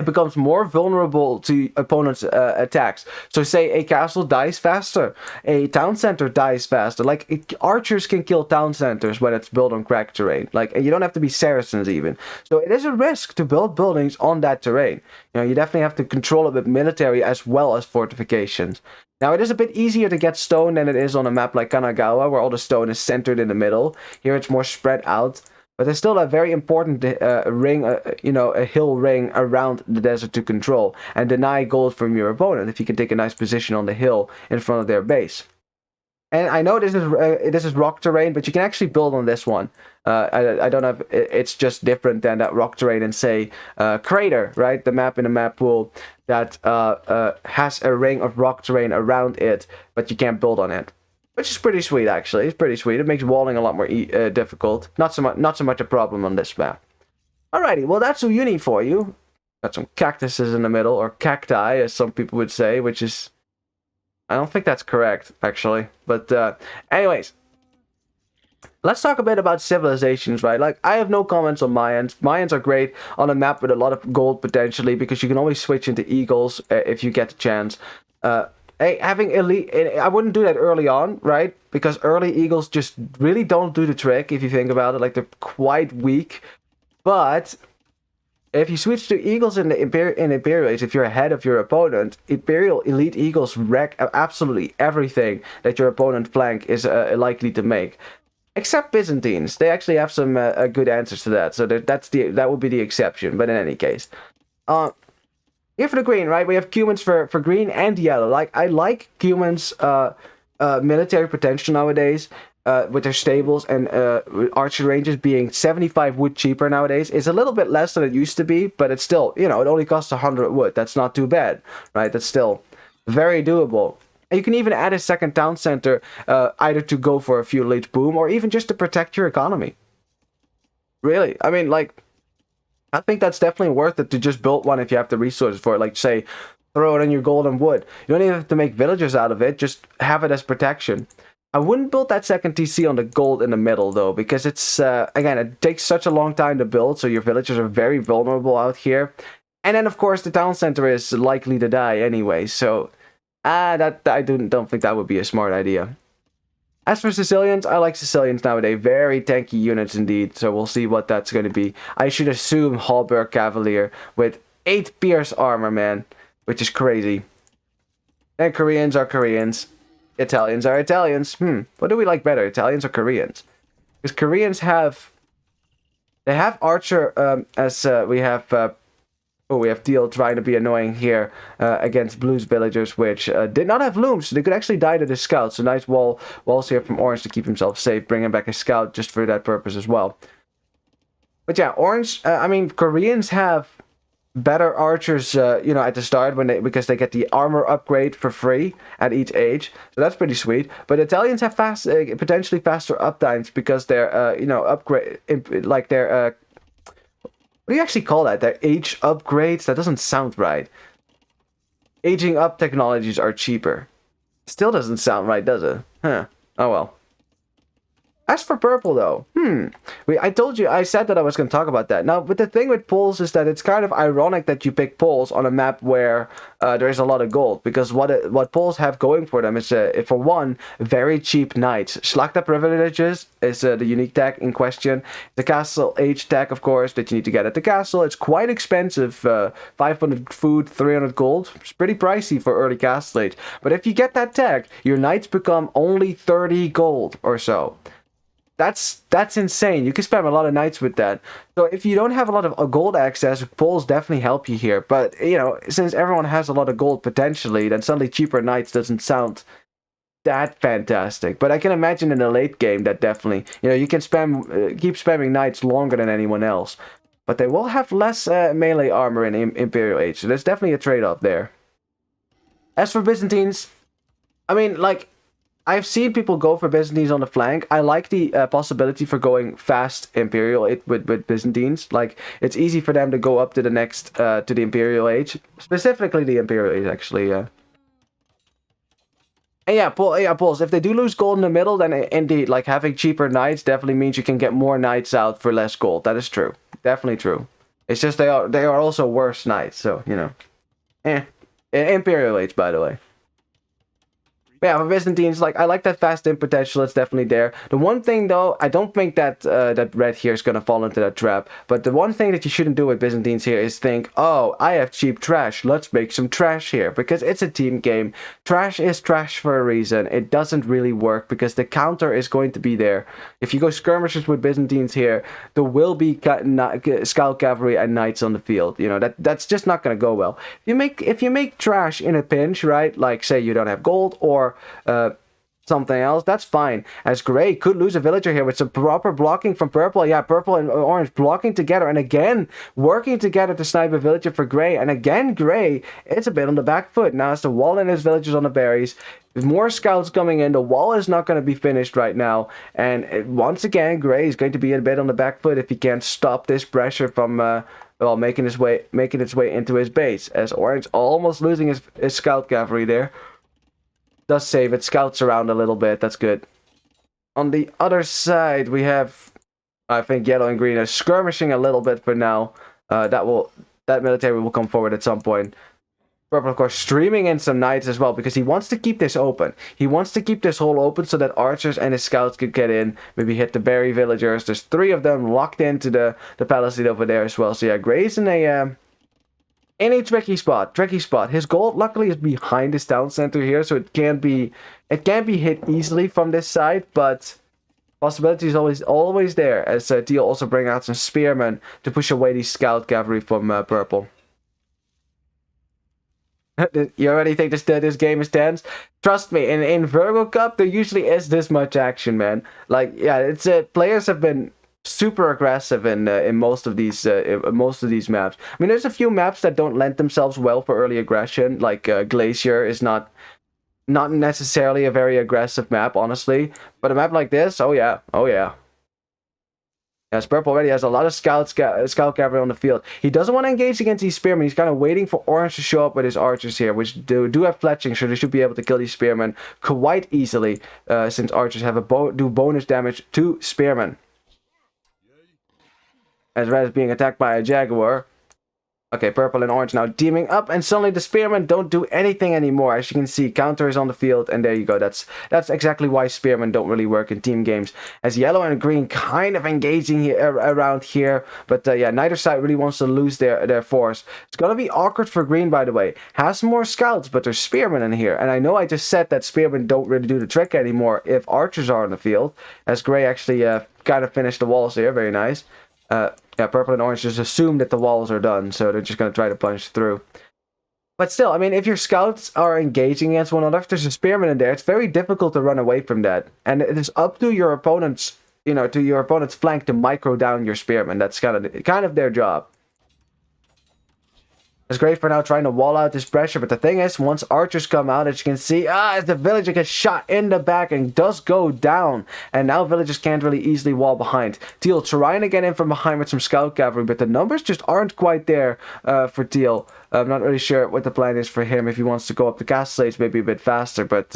it becomes more vulnerable to opponents' attacks. So say a castle dies faster, a town center dies faster. Like, archers can kill town centers when it's built on cracked terrain. Like, you don't have to be Saracens even. So it is a risk to build buildings on that terrain. You know, you definitely have to control it with military as well as fortifications. Now, it is a bit easier to get stone than it is on a map like Kanagawa, where all the stone is centered in the middle. Here it's more spread out. But there's still a very important ring, a hill ring around the desert to control and deny gold from your opponent if you can take a nice position on the hill in front of their base. And I know this is rock terrain, but you can actually build on this one. I don't know if it's just different than that rock terrain in, say, Crater, right? The map in the map pool that has a ring of rock terrain around it, but you can't build on it. Which is pretty sweet, actually. It's pretty sweet. It makes walling a lot more difficult. Not so much a problem on this map. Alrighty, well, that's Uyuni for you. Got some cactuses in the middle, or cacti, as some people would say, which is... I don't think that's correct, actually. But, anyways. Let's talk a bit about civilizations, right? Like, I have no comments on Mayans. Mayans are great on a map with a lot of gold, potentially, because you can always switch into eagles if you get the chance. Having elite, I wouldn't do that early on, right? Because early eagles just really don't do the trick, if you think about it. Like, they're quite weak. But if you switch to eagles in Imperial Age, if you're ahead of your opponent, Imperial elite eagles wreck absolutely everything that your opponent flank is likely to make. Except Byzantines. They actually have some good answers to that. So that would be the exception. But in any case. Here for the green, right? We have Cumans for green and yellow. Like, I like Cumans' military potential nowadays, with their stables and archer ranges being 75 wood cheaper nowadays. It's a little bit less than it used to be, but it's still, it only costs 100 wood. That's not too bad, right? That's still very doable. And you can even add a second town center, either to go for a feudal age boom or even just to protect your economy. Really, I mean, like, I think that's definitely worth it to just build one if you have the resources for it. Like, say, throw it on your golden wood. You don't even have to make villagers out of it. Just have it as protection. I wouldn't build that second TC on the gold in the middle, though, because it's, again, it takes such a long time to build, so your villagers are very vulnerable out here. And then, of course, the town center is likely to die anyway, so I don't think that would be a smart idea. As for Sicilians, I like Sicilians nowadays. Very tanky units indeed, so we'll see what that's going to be. I should assume Halberd Cavalier with 8 pierce armor, man, which is crazy. And Koreans are Koreans. Italians are Italians. What do we like better, Italians or Koreans? Because Koreans have... They have Archer, we have Teal trying to be annoying here against Blue's villagers, which did not have looms, so they could actually die to the scout. So nice walls here from Orange to keep himself safe, bringing back a scout just for that purpose as well. But yeah, Orange, Koreans have better archers, at the start because they get the armor upgrade for free at each age, so that's pretty sweet. But Italians have potentially faster uptimes because they're, upgrade like their what do you actually call that? Their age upgrades? That doesn't sound right. Aging up technologies are cheaper. Still doesn't sound right, does it? Huh. Oh well. As for purple, though, I said that I was going to talk about that. Now, but the thing with Poles is that it's kind of ironic that you pick Poles on a map where there is a lot of gold, because what Poles have going for them is, for one, very cheap knights. Slagta privileges is the unique tag in question. The castle age tag, of course, that you need to get at the castle. It's quite expensive, 500 food, 300 gold. It's pretty pricey for early castle age. But if you get that tag, your knights become only 30 gold or so. That's insane. You can spam a lot of nights with that. So if you don't have a lot of gold access, Poles definitely help you here. But, since everyone has a lot of gold potentially, then suddenly cheaper nights doesn't sound that fantastic. But I can imagine in the late game that definitely, you can keep spamming knights longer than anyone else. But they will have less melee armor in Imperial Age. So there's definitely a trade-off there. As for Byzantines, I've seen people go for Byzantines on the flank. I like the possibility for going fast Imperial with Byzantines. Like, it's easy for them to go up to the next, to the Imperial Age. Specifically the Imperial Age, actually, yeah. And Poles, if they do lose gold in the middle, then indeed, like, having cheaper knights definitely means you can get more knights out for less gold. That is true. Definitely true. It's just they are also worse knights, so, you know. Imperial Age, by the way. But yeah, for Byzantines, like, I like that fast in potential. It's definitely there. The one thing, though, I don't think that that red here is going to fall into that trap. But the one thing that you shouldn't do with Byzantines here is think, oh, I have cheap trash. Let's make some trash here. Because it's a team game. Trash is trash for a reason. It doesn't really work because the counter is going to be there. If you go skirmishes with Byzantines here, there will be scout cavalry and knights on the field. You know, that's just not going to go well. If you make trash in a pinch, right? Like, say you don't have gold or something else, that's fine. As Gray could lose a villager here with some proper blocking from Purple. Yeah, Purple and Orange blocking together and again working together to snipe a villager for Gray. And again, Gray, it's a bit on the back foot. Now it's the wall and his villagers on the berries. With more scouts coming in, the wall is not going to be finished right now. And once again, Gray is going to be a bit on the back foot if he can't stop this pressure from well, making its way into his base. As Orange almost losing his scout cavalry there. Does save it, scouts around a little bit, that's good. On the other side, we have, I think, yellow and green are skirmishing a little bit for now. That military will come forward at some point. Purple, of course, streaming in some knights as well, because he wants to keep this open. He wants to keep this hole open so that archers and his scouts could get in, maybe hit the berry villagers. There's 3 of them locked into the palisade over there as well. So yeah, Gray's in a tricky spot. His gold luckily is behind his town center here, so it can't be hit easily from this side, but possibility is always there. As Teal also bring out some spearmen to push away these scout cavalry from Purple. You already think this game is tense? Trust me, in Virgo Cup there usually is this much action, man. Like, yeah, it's players have been super aggressive in most of these maps. I mean, there's a few maps that don't lend themselves well for early aggression. Like Glacier is not necessarily a very aggressive map, honestly. But a map like this, oh yeah. Yes, Purple already has a lot of scout cavalry on the field. He doesn't want to engage against these spearmen. He's kind of waiting for Orange to show up with his archers here, which do have fletching, so they should be able to kill these spearmen quite easily, since archers have do bonus damage to spearmen. As Red is being attacked by a jaguar. Okay, Purple and Orange now teaming up, and suddenly the spearmen don't do anything anymore. As you can see, counter is on the field, and there you go. That's exactly why spearmen don't really work in team games. As Yellow and Green kind of engaging here, around here, but yeah, neither side really wants to lose their force. It's gonna be awkward for Green, by the way. Has more scouts, but there's spearmen in here, and I know I just said that spearmen don't really do the trick anymore if archers are on the field. As Gray actually kind of finished the walls here, very nice. Yeah, Purple and Orange just assume that the walls are done, so they're just going to try to punch through. But still, I mean, if your scouts are engaging against one another, if there's a spearman in there, it's very difficult to run away from that. And it is up to your opponent's, flank to micro down your spearman. That's kind of their job. It's great for now trying to wall out this pressure, but the thing is, once archers come out, as you can see, the villager gets shot in the back and does go down. And now villagers can't really easily wall behind. Teal trying to get in from behind with some scout cavalry, but the numbers just aren't quite there for Teal. I'm not really sure what the plan is for him, if he wants to go up the castle age maybe a bit faster, but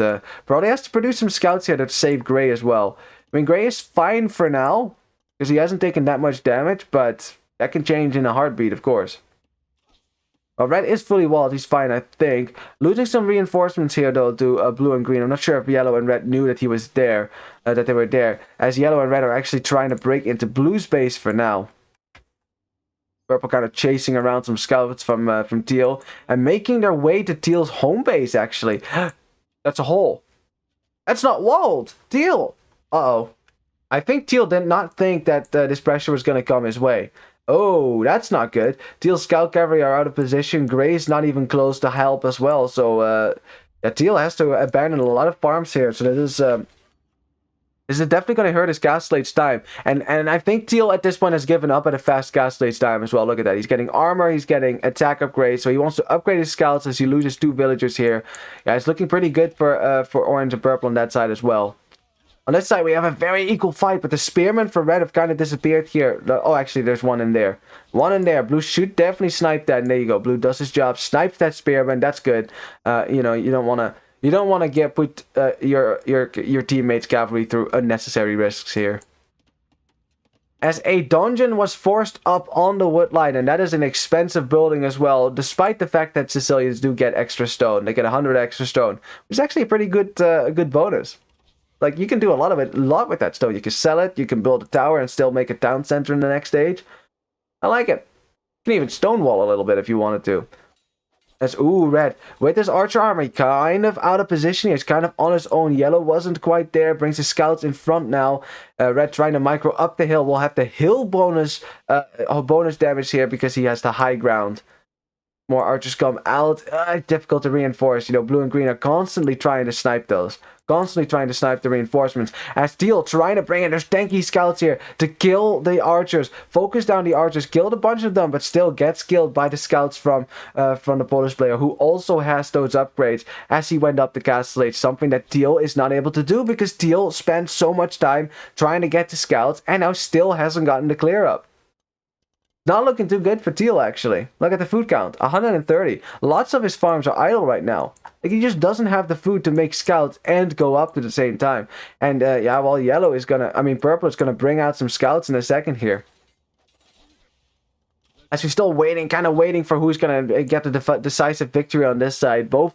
probably has to produce some scouts here to save Gray as well. I mean, Gray is fine for now, because he hasn't taken that much damage, but that can change in a heartbeat, of course. Well, Red is fully walled. He's fine, I think. Losing some reinforcements here, though, to Blue and Green. I'm not sure if Yellow and Red knew that he was there, that they were there. As Yellow and Red are actually trying to break into Blue's base for now. Purple kind of chasing around some scouts from Teal. And making their way to Teal's home base, actually. That's a hole. That's not walled. Teal. Uh-oh. I think Teal did not think that this pressure was going to come his way. Oh, that's not good. Teal's scout cavalry are out of position. Gray's not even close to help as well. So, yeah, Teal has to abandon a lot of farms here. So this is definitely going to hurt his Castle Age time. And I think Teal at this point has given up at a fast Castle Age time as well. Look at that. He's getting armor. He's getting attack upgrades. So he wants to upgrade his scouts as he loses 2 villagers here. Yeah, it's looking pretty good for Orange and Purple on that side as well. On this side, we have a very equal fight, but the spearmen for Red have kind of disappeared here. Oh, actually, there's one in there. One in there. Blue should definitely snipe that, and there you go. Blue does his job, snipes that spearman. That's good. You don't want to get put your teammates' cavalry through unnecessary risks here. as a dungeon was forced up on the wood line, and that is an expensive building as well, despite the fact that Sicilians do get extra stone. They get 100 extra stone, which is actually a pretty good good bonus. Like, you can do a lot with that stone. You can sell it, you can build a tower and still make a town center in the next stage. I like it. You can even stonewall a little bit if you wanted to. As, ooh, red. With his archer army kind of out of position. He's kind of on his own. Yellow wasn't quite there. Brings his scouts in front now. Red trying to micro up the hill. Will have the hill bonus damage here because he has the high ground. More archers come out. Difficult to reinforce. You know, blue and green are constantly trying to snipe those. Constantly trying to snipe the reinforcements. As Teal trying to bring in their stanky scouts here to kill the archers. Focus down the archers. Killed a bunch of them, but still gets killed by the scouts from the Polish player, who also has those upgrades as he went up the castle age. Something that Teal is not able to do because Teal spent so much time trying to get the scouts and now still hasn't gotten the clear up. Not looking too good for Teal, actually. Look at the food count. 130. Lots of his farms are idle right now. Like, he just doesn't have the food to make scouts and go up at the same time. And, yeah, well, yellow is gonna... I mean, purple is gonna bring out some scouts in a second here. As we're still waiting, kind of waiting for who's gonna get the decisive victory on this side. Both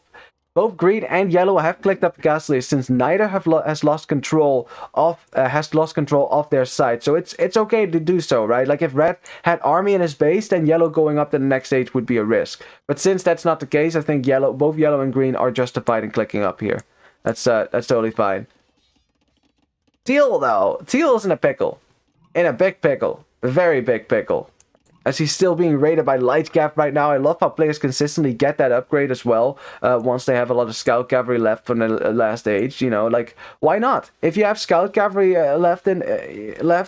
green and yellow have clicked up the castle age, since neither has lost control of their side. So it's okay to do so, right? Like, if red had army in his base, then yellow going up to the next stage would be a risk. But since that's not the case, I think both yellow and green are justified in clicking up here. That's totally fine. Teal, though, Teal is in a pickle, in a big pickle, a very big pickle. As he's still being raided by Lightcap right now. I love how players consistently get that upgrade as well. Once they have a lot of Scout Cavalry left from the last age, you know, like, why not? If you have Scout Cavalry left,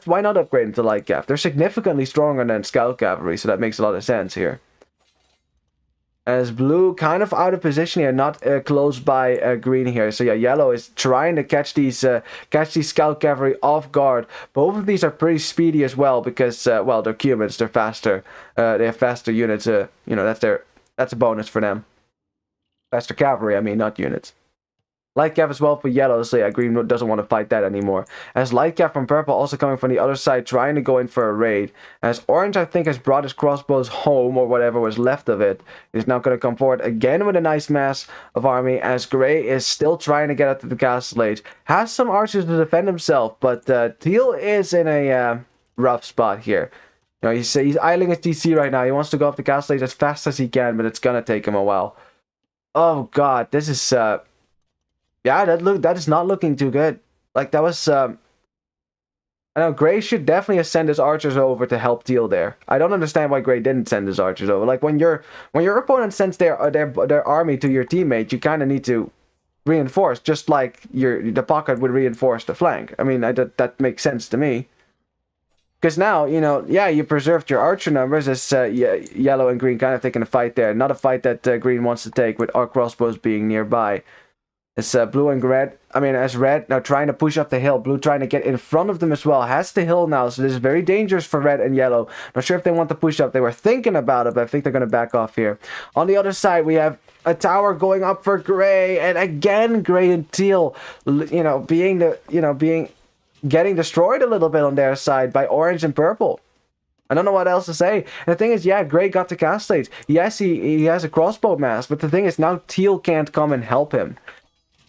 why not upgrade into Lightcap? They're significantly stronger than Scout Cavalry, so that makes a lot of sense here. As blue kind of out of position here, not close by green here. So yeah, yellow is trying to catch these Scout Cavalry off guard. Both of these are pretty speedy as well because well, they're Cumans, they're faster. They have faster units. You know, that's a bonus for them. Faster cavalry, I mean, not units. Lightcap as well for yellow, so yeah, green doesn't want to fight that anymore. As Lightcap from purple also coming from the other side, trying to go in for a raid. As orange, I think, has brought his crossbows home, or whatever was left of it. He's now going to come forward again with a nice mass of army, as gray is still trying to get up to the castle age. Has some archers to defend himself, but teal is in a rough spot here. You know, he's idling his TC right now. He wants to go up the castle age as fast as he can, but it's going to take him a while. Oh god, this is... yeah, that is not looking too good. Like, that was, I know, Gray should definitely send his archers over to help Teal there. I don't understand why Gray didn't send his archers over. Like, when your opponent sends their army to your teammate, you kind of need to reinforce, just like the pocket would reinforce the flank. I mean, that makes sense to me. Because now, you know, yeah, you preserved your archer numbers as yellow and green kind of taking a fight there. Not a fight that green wants to take with our crossbows being nearby. It's blue and red. I mean, as red now trying to push up the hill. Blue trying to get in front of them as well. Has the hill now, so this is very dangerous for red and yellow. Not sure if they want to push up. They were thinking about it, but I think they're going to back off here. On the other side, we have a tower going up for gray, and again, gray and teal, you know, getting destroyed a little bit on their side by orange and purple. I don't know what else to say. And the thing is, yeah, gray got the castle age. Yes, he has a crossbow mass, but the thing is, now teal can't come and help him.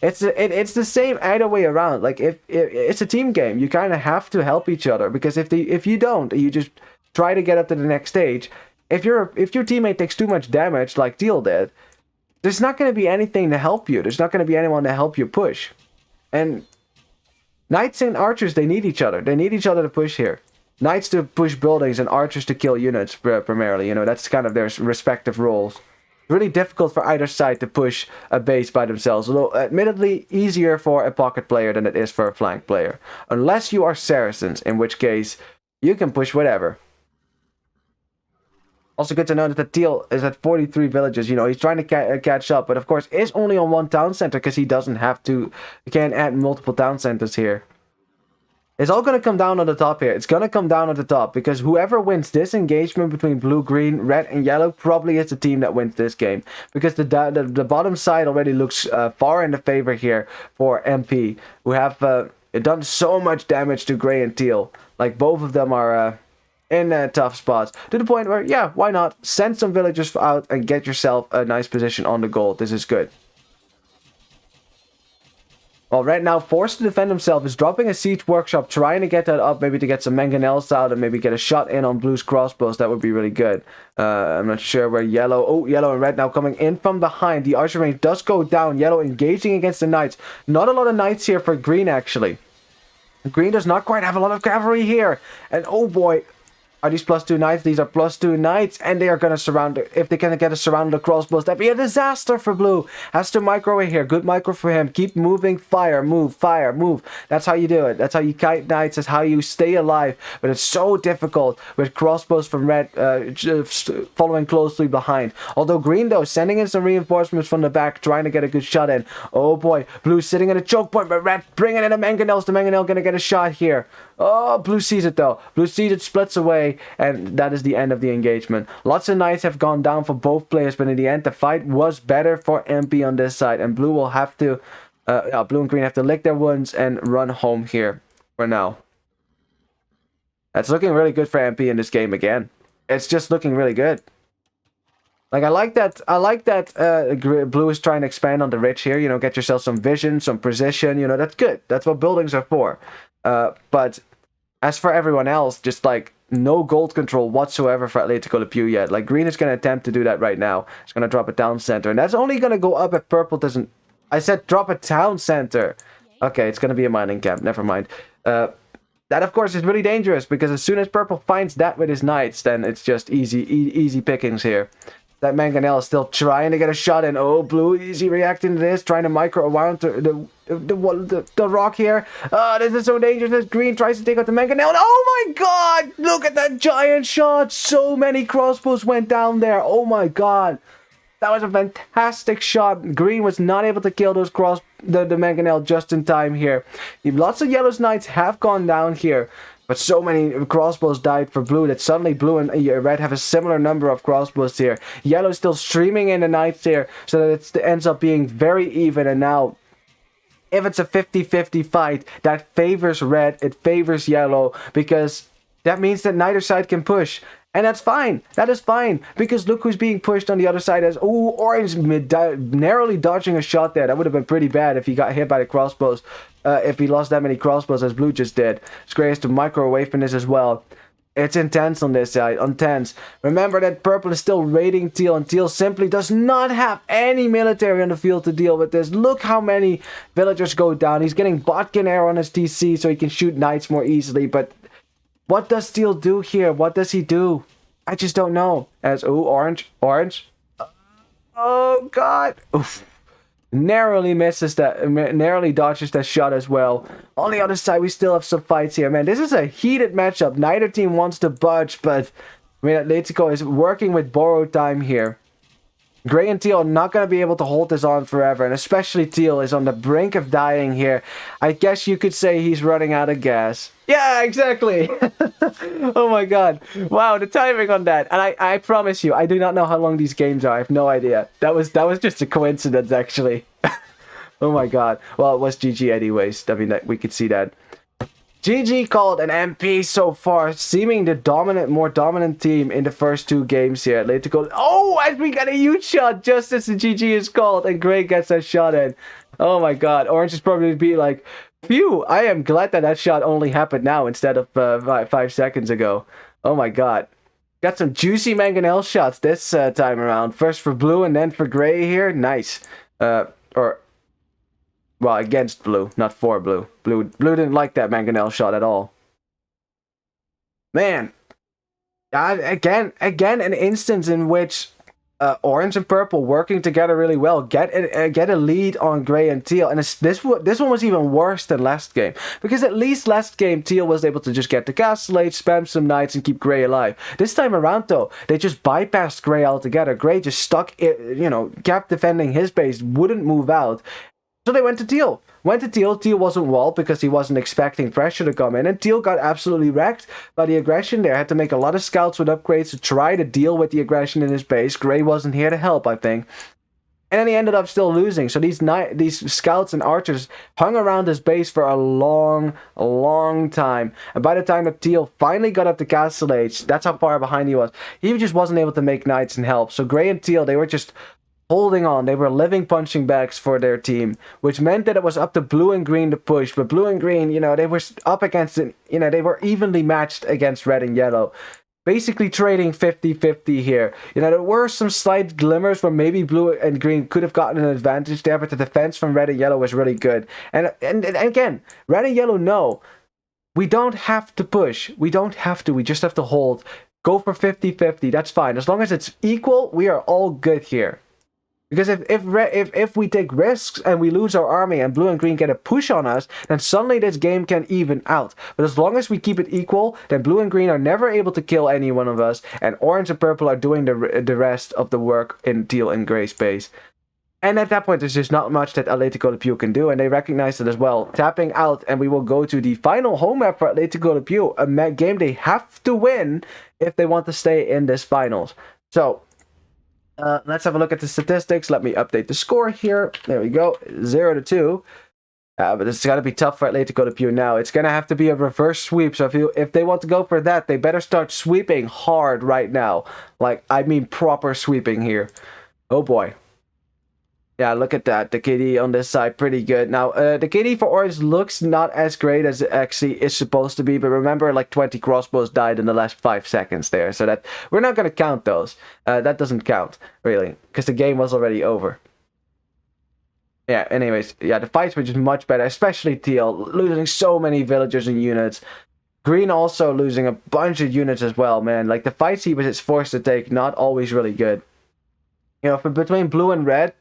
It's the same either way around. Like, if it's a team game, you kind of have to help each other, because if you don't, you just try to get up to the next stage. If your teammate takes too much damage, like Teal did, there's not going to be anything to help you. There's not going to be anyone to help you push. And knights and archers, they need each other. They need each other to push here. Knights to push buildings and archers to kill units primarily. You know, that's kind of their respective roles. Really difficult for either side to push a base by themselves, although admittedly easier for a pocket player than it is for a flank player, unless you are Saracens, in which case you can push whatever. Also good to know that the teal is at 43 villages. You know, he's trying to catch up, but of course is only on one town center because he doesn't have to. He can't add multiple town centers here. It's all going to come down on the top here. It's going to come down on the top, because whoever wins this engagement between blue, green, red, and yellow probably is the team that wins this game. Because the bottom side already looks far in the favor here for MP, who have done so much damage to gray and teal. Like, both of them are in tough spots. To the point where, yeah, why not? Send some villagers out and get yourself a nice position on the gold. This is good. Well, right now, forced to defend himself, is dropping a siege workshop, trying to get that up, maybe to get some mangonels out and maybe get a shot in on blue's crossbows. That would be really good. I'm not sure where yellow... Oh, yellow and red now coming in from behind. The archer range does go down. Yellow engaging against the knights. Not a lot of knights here for green, actually. Green does not quite have a lot of cavalry here. And oh boy... Are these +2 knights? These are +2 knights, and they are going to surround... If they can get a surround the crossbows, that'd be a disaster for blue. Has to micro in here. Good micro for him. Keep moving. Fire. Move. Fire. Move. That's how you do it. That's how you kite knights. That's how you stay alive. But it's so difficult with crossbows from red following closely behind. Although green, though, sending in some reinforcements from the back, trying to get a good shot in. Oh, boy. Blue sitting in a choke point, but red bringing in a mangonels. The mangonel going to get a shot here. Oh, blue sees it, though. Blue sees it, splits away, and that is the end of the engagement. Lots of knights have gone down for both players, but in the end, the fight was better for MP on this side, and blue will have to, blue and green have to lick their wounds and run home here for now. That's looking really good for MP in this game again. It's just looking really good. Like, I like that blue is trying to expand on the ridge here, you know, get yourself some vision, some precision, you know, that's good. That's what buildings are for. But as for everyone else, just like no gold control whatsoever for Atletico Le Pew yet. Like green is going to attempt to do that right now. It's going to drop a town center, and that's only going to go up if purple doesn't... I said drop a town center. Okay, it's going to be a mining camp. Never mind. That, of course, is really dangerous, because as soon as purple finds that with his knights, then it's just easy pickings here. That mangonel is still trying to get a shot in. Oh, blue, is he reacting to this? Trying to micro around the rock here. Oh, this is so dangerous. Green tries to take out the mangonel. Oh my god! Look at that giant shot! So many crossbows went down there. Oh my god. That was a fantastic shot. Green was not able to kill those the mangonel just in time here. Lots of yellow's knights have gone down here. But so many crossbows died for blue that suddenly blue and red have a similar number of crossbows here. Yellow is still streaming in the knights here, so that it ends up being very even. And now, if it's a 50-50 fight, that favors red, it favors yellow, because that means that neither side can push. And that's fine. That is fine. Because look who's being pushed on the other side as... Oh, orange narrowly dodging a shot there. That would have been pretty bad if he got hit by the crossbows. If he lost that many crossbows as blue just did. Gray has to microwave from this as well. It's intense on this side. Intense. Remember that purple is still raiding teal, and teal simply does not have any military on the field to deal with this. Look how many villagers go down. He's getting botkin air on his TC so he can shoot knights more easily, but... What does teal do here? What does he do? I just don't know. As, oh, orange. Oh, God. Oof. Narrowly misses that, narrowly dodges that shot as well. On the other side, we still have some fights here, man. This is a heated matchup. Neither team wants to budge, but, I mean, Atletico is working with borrowed time here. Gray and teal are not going to be able to hold this on forever, and especially teal is on the brink of dying here. I guess you could say he's running out of gas. Yeah, exactly. Oh my god. Wow, the timing on that. And I promise you, I do not know how long these games are. I have no idea. That was just a coincidence, actually. Oh my god. Well, it was GG anyways. I mean, we could see that. GG called an MP so far, seeming the more dominant team in the first two games here. Atletico. Oh, and we got a huge shot just as the GG is called, and Gray gets that shot in. Oh my god, Orange is probably be like, phew, I am glad that shot only happened now instead of 5 seconds ago. Oh my god. Got some juicy mangonel shots this time around. First for blue and then for Gray here. Nice. Well, against blue, not for blue. Blue didn't like that mangonel shot at all. Man. Again, an instance in which orange and purple working together really well get a lead on gray and teal, and this one was even worse than last game, because at least last game teal was able to just get the castle age, spam some knights, and keep gray alive. This time around though, they just bypassed gray altogether. Gray just stuck, kept defending his base, wouldn't move out. So they went to teal. Teal wasn't walled because he wasn't expecting pressure to come in, and teal got absolutely wrecked by the aggression there. Had to make a lot of scouts with upgrades to try to deal with the aggression in his base. Gray wasn't here to help, I think. And then he ended up still losing. So these scouts and archers hung around his base for a long time. And by the time that Teal finally got up to Castle Age, that's how far behind he was. He just wasn't able to make knights and help. So Gray and Teal, they were just holding on. They were living punching bags for their team, which meant that it was up to blue and green to push. But blue and green, they were up against it. They were evenly matched against red and yellow. Basically trading 50-50 here. There were some slight glimmers where maybe blue and green could have gotten an advantage there, but the defense from red and yellow was really good. And again, red and yellow know we don't have to push. We don't have to. We just have to hold. Go for 50-50. That's fine. As long as it's equal, we are all good here. Because if we take risks and we lose our army and blue and green get a push on us, then suddenly this game can even out. But as long as we keep it equal, then blue and green are never able to kill any one of us, and orange and purple are doing the rest of the work in teal and gray space. And at that point, there's just not much that Atletico Le Pew can do, and they recognize it as well. Tapping out, and we will go to the final home map for Atletico Le Pew, a game they have to win if they want to stay in this finals. So let's have a look at the statistics. Let me update the score here. There we go, 0-2. But it's got to be tough for Atletico Le Pew now. It's going to have to be a reverse sweep. So if they want to go for that, they better start sweeping hard right now. Like, I mean proper sweeping here. Oh boy. Yeah, look at that. The KD on this side, pretty good. Now, the KD for Orange looks not as great as it actually is supposed to be. But remember, like 20 crossbows died in the last 5 seconds there. So that we're not going to count those. That doesn't count, really. Because the game was already over. Yeah, anyways. Yeah, the fights were just much better. Especially Teal, losing so many villagers and units. Green also losing a bunch of units as well, man. Like, the fights he was forced to take, not always really good. Between blue and red...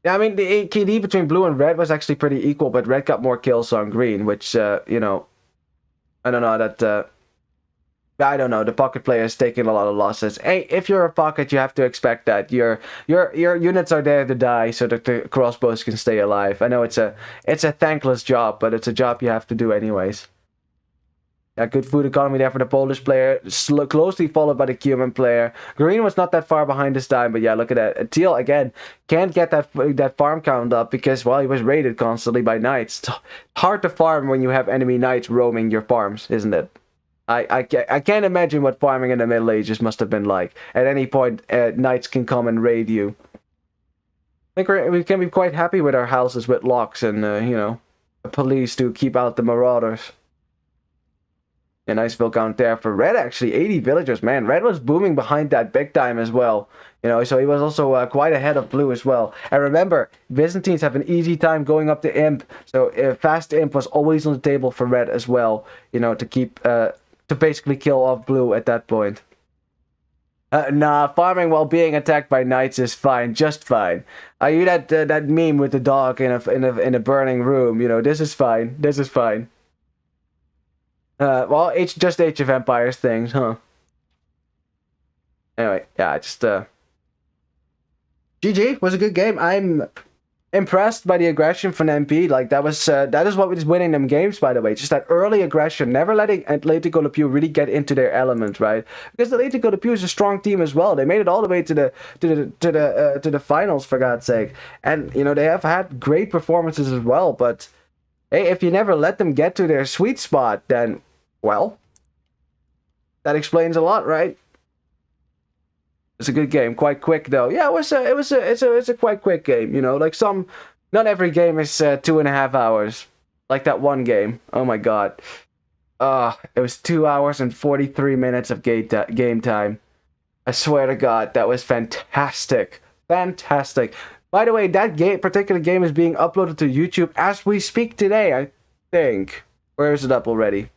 I mean, the KD between blue and red was actually pretty equal, but red got more kills on green, which, I don't know, I don't know, the pocket player is taking a lot of losses. Hey, if you're a pocket, you have to expect that. Your units are there to die so that the crossbows can stay alive. I know it's a thankless job, but it's a job you have to do anyways. Yeah, good food economy there for the Polish player, closely followed by the Cuban player. Green was not that far behind this time, but yeah, look at that. Teal, again, can't get that farm count up because, well, he was raided constantly by knights. It's hard to farm when you have enemy knights roaming your farms, isn't it? I can't imagine what farming in the Middle Ages must have been like. At any point, knights can come and raid you. I think we can be quite happy with our houses with locks and, a police to keep out the marauders. A nice fill count there for red, actually. 80 villagers, man. Red was booming behind that big time as well. So he was also quite ahead of blue as well. And remember, Byzantines have an easy time going up to imp. So fast imp was always on the table for red as well. To keep, to basically kill off blue at that point. Nah, farming while being attacked by knights is fine, just fine. You that meme with the dog in a burning room. This is fine. This is fine. Well, just Age of Empires things, huh? Anyway, yeah, just, GG, was a good game. I'm impressed by the aggression from MP. Like, that is what was winning them games, by the way. Just that early aggression, never letting Atletico Le Pew really get into their element, right? Because Atletico Le Pew is a strong team as well. They made it all the way to the finals, for God's sake. And, they have had great performances as well, but... Hey, if you never let them get to their sweet spot, then, well, that explains a lot, right? It's a good game, quite quick though. Yeah, it's a quite quick game. Like not every game is 2.5 hours, like that one game. Oh my god, it was 2 hours and 43 minutes of game time. I swear to God, that was fantastic, fantastic. By the way, that particular game is being uploaded to YouTube as we speak today, I think. Where is it up already?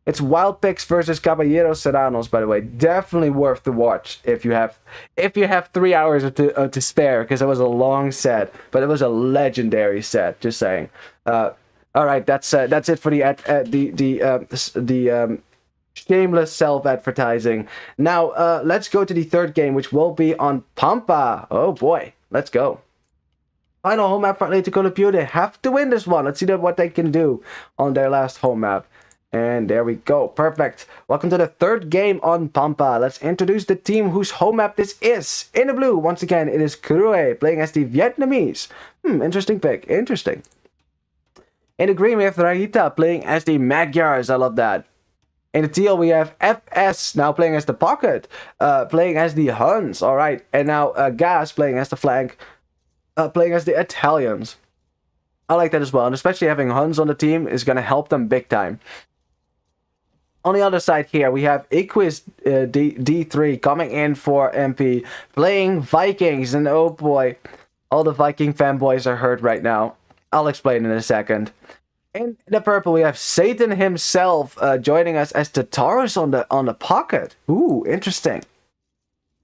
It's Wild Picks versus Caballeros Serranos, by the way. Definitely worth the watch if you have 3 hours to spare, because it was a long set, but it was a legendary set. Just saying. All right, that's it for the shameless self-advertising. Now let's go to the third game, which will be on Pampa. Oh boy, let's go. Final home map for Atletico Le Pew. They have to win this one. Let's see what they can do on their last home map. And there we go. Perfect. Welcome to the third game on Pampa. Let's introduce the team whose home map this is. In the blue, once again, it is Krue playing as the Vietnamese. Interesting pick. Interesting. In the green, we have Raita playing as the Magyars. I love that. In the teal, we have FS now playing as the Pocket, playing as the Huns. All right. And now Gas playing as the flank, playing as the Italians. I like that as well. And especially having Huns on the team is going to help them big time. On the other side here, we have Equus D3 coming in for MP, playing Vikings. And oh boy, all the Viking fanboys are hurt right now. I'll explain in a second. In the purple, we have Satan himself joining us as Taurus on the Pocket. Ooh, interesting.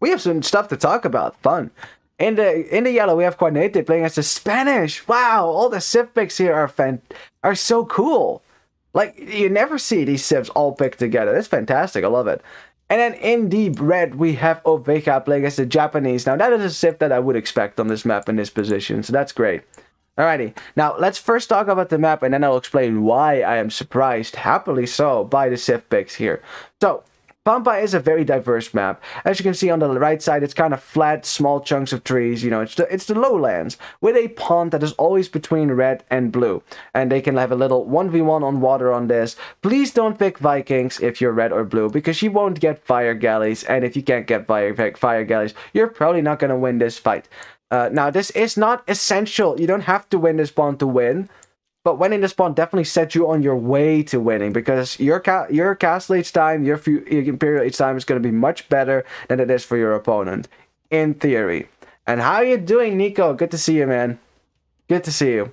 We have some stuff to talk about. Fun. In the yellow, we have Cornete playing as the Spanish. Wow, all the Civ picks here are so cool. Like, you never see these Civs all picked together. That's fantastic. I love it. And then in the red, we have Oveka playing as the Japanese. Now, that is a Civ that I would expect on this map in this position. So that's great. Alrighty. Now, let's first talk about the map, and then I'll explain why I am surprised, happily so, by the Civ picks here. So, Pampa is a very diverse map. As you can see on the right side, it's kind of flat, small chunks of trees. You know, it's the lowlands with a pond that is always between red and blue. And they can have a little 1v1 on water on this. Please don't pick Vikings if you're red or blue, because you won't get fire galleys. And if you can't get fire galleys, you're probably not going to win this fight. Now, this is not essential. You don't have to win this pawn to win. But winning this pawn definitely sets you on your way to winning, because your castle age time, your imperial age time is going to be much better than it is for your opponent, in theory. And how are you doing, Nico? Good to see you, man. Good to see you.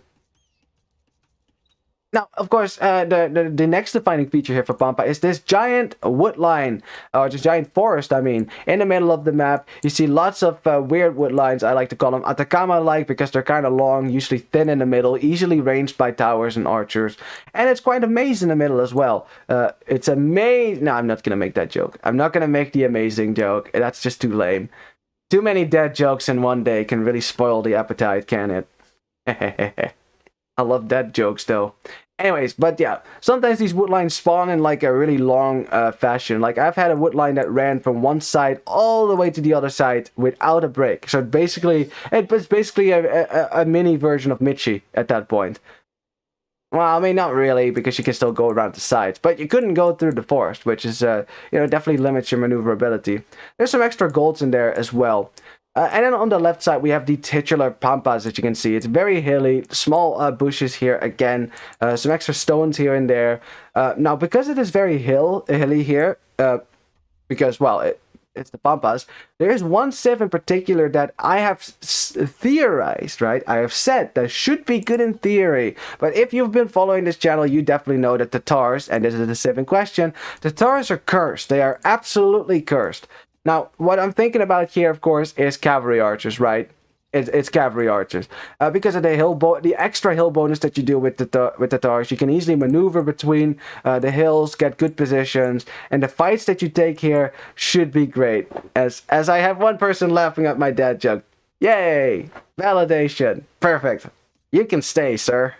Now, of course, the next defining feature here for Pampa is this giant wood line, or this giant forest, I mean. In the middle of the map, you see lots of weird wood lines. I like to call them Atacama-like, because they're kind of long, usually thin in the middle, easily ranged by towers and archers. And it's quite a maze in the middle as well. It's a maze. No, I'm not going to make that joke. I'm not going to make the amazing joke. That's just too lame. Too many dead jokes in one day can really spoil the appetite, can it? I love dead jokes, though. Anyways, but yeah, sometimes these wood lines spawn in like a really long fashion. Like, I've had a wood line that ran from one side all the way to the other side without a break. So basically, it was basically a mini version of Michi at that point. Well, I mean, not really, because you can still go around the sides. But you couldn't go through the forest, which is, definitely limits your maneuverability. There's some extra golds in there as well. And then on the left side, we have the titular pampas, as you can see. It's very hilly, small bushes here again, some extra stones here and there. Now, because it is very hilly here, because, well, it's the pampas, there is one civ in particular that I have theorized, right? I have said that should be good in theory. But if you've been following this channel, you definitely know that the Tatars, and this is the civ in question, the Tatars are cursed. They are absolutely cursed. Now, what I'm thinking about here, of course, is cavalry archers, right? It's cavalry archers. Because of the extra hill bonus that you do with the Tatars, you can easily maneuver between the hills, get good positions, and the fights that you take here should be great. As I have one person laughing at my dad joke. Yay! Validation. Perfect. You can stay, sir.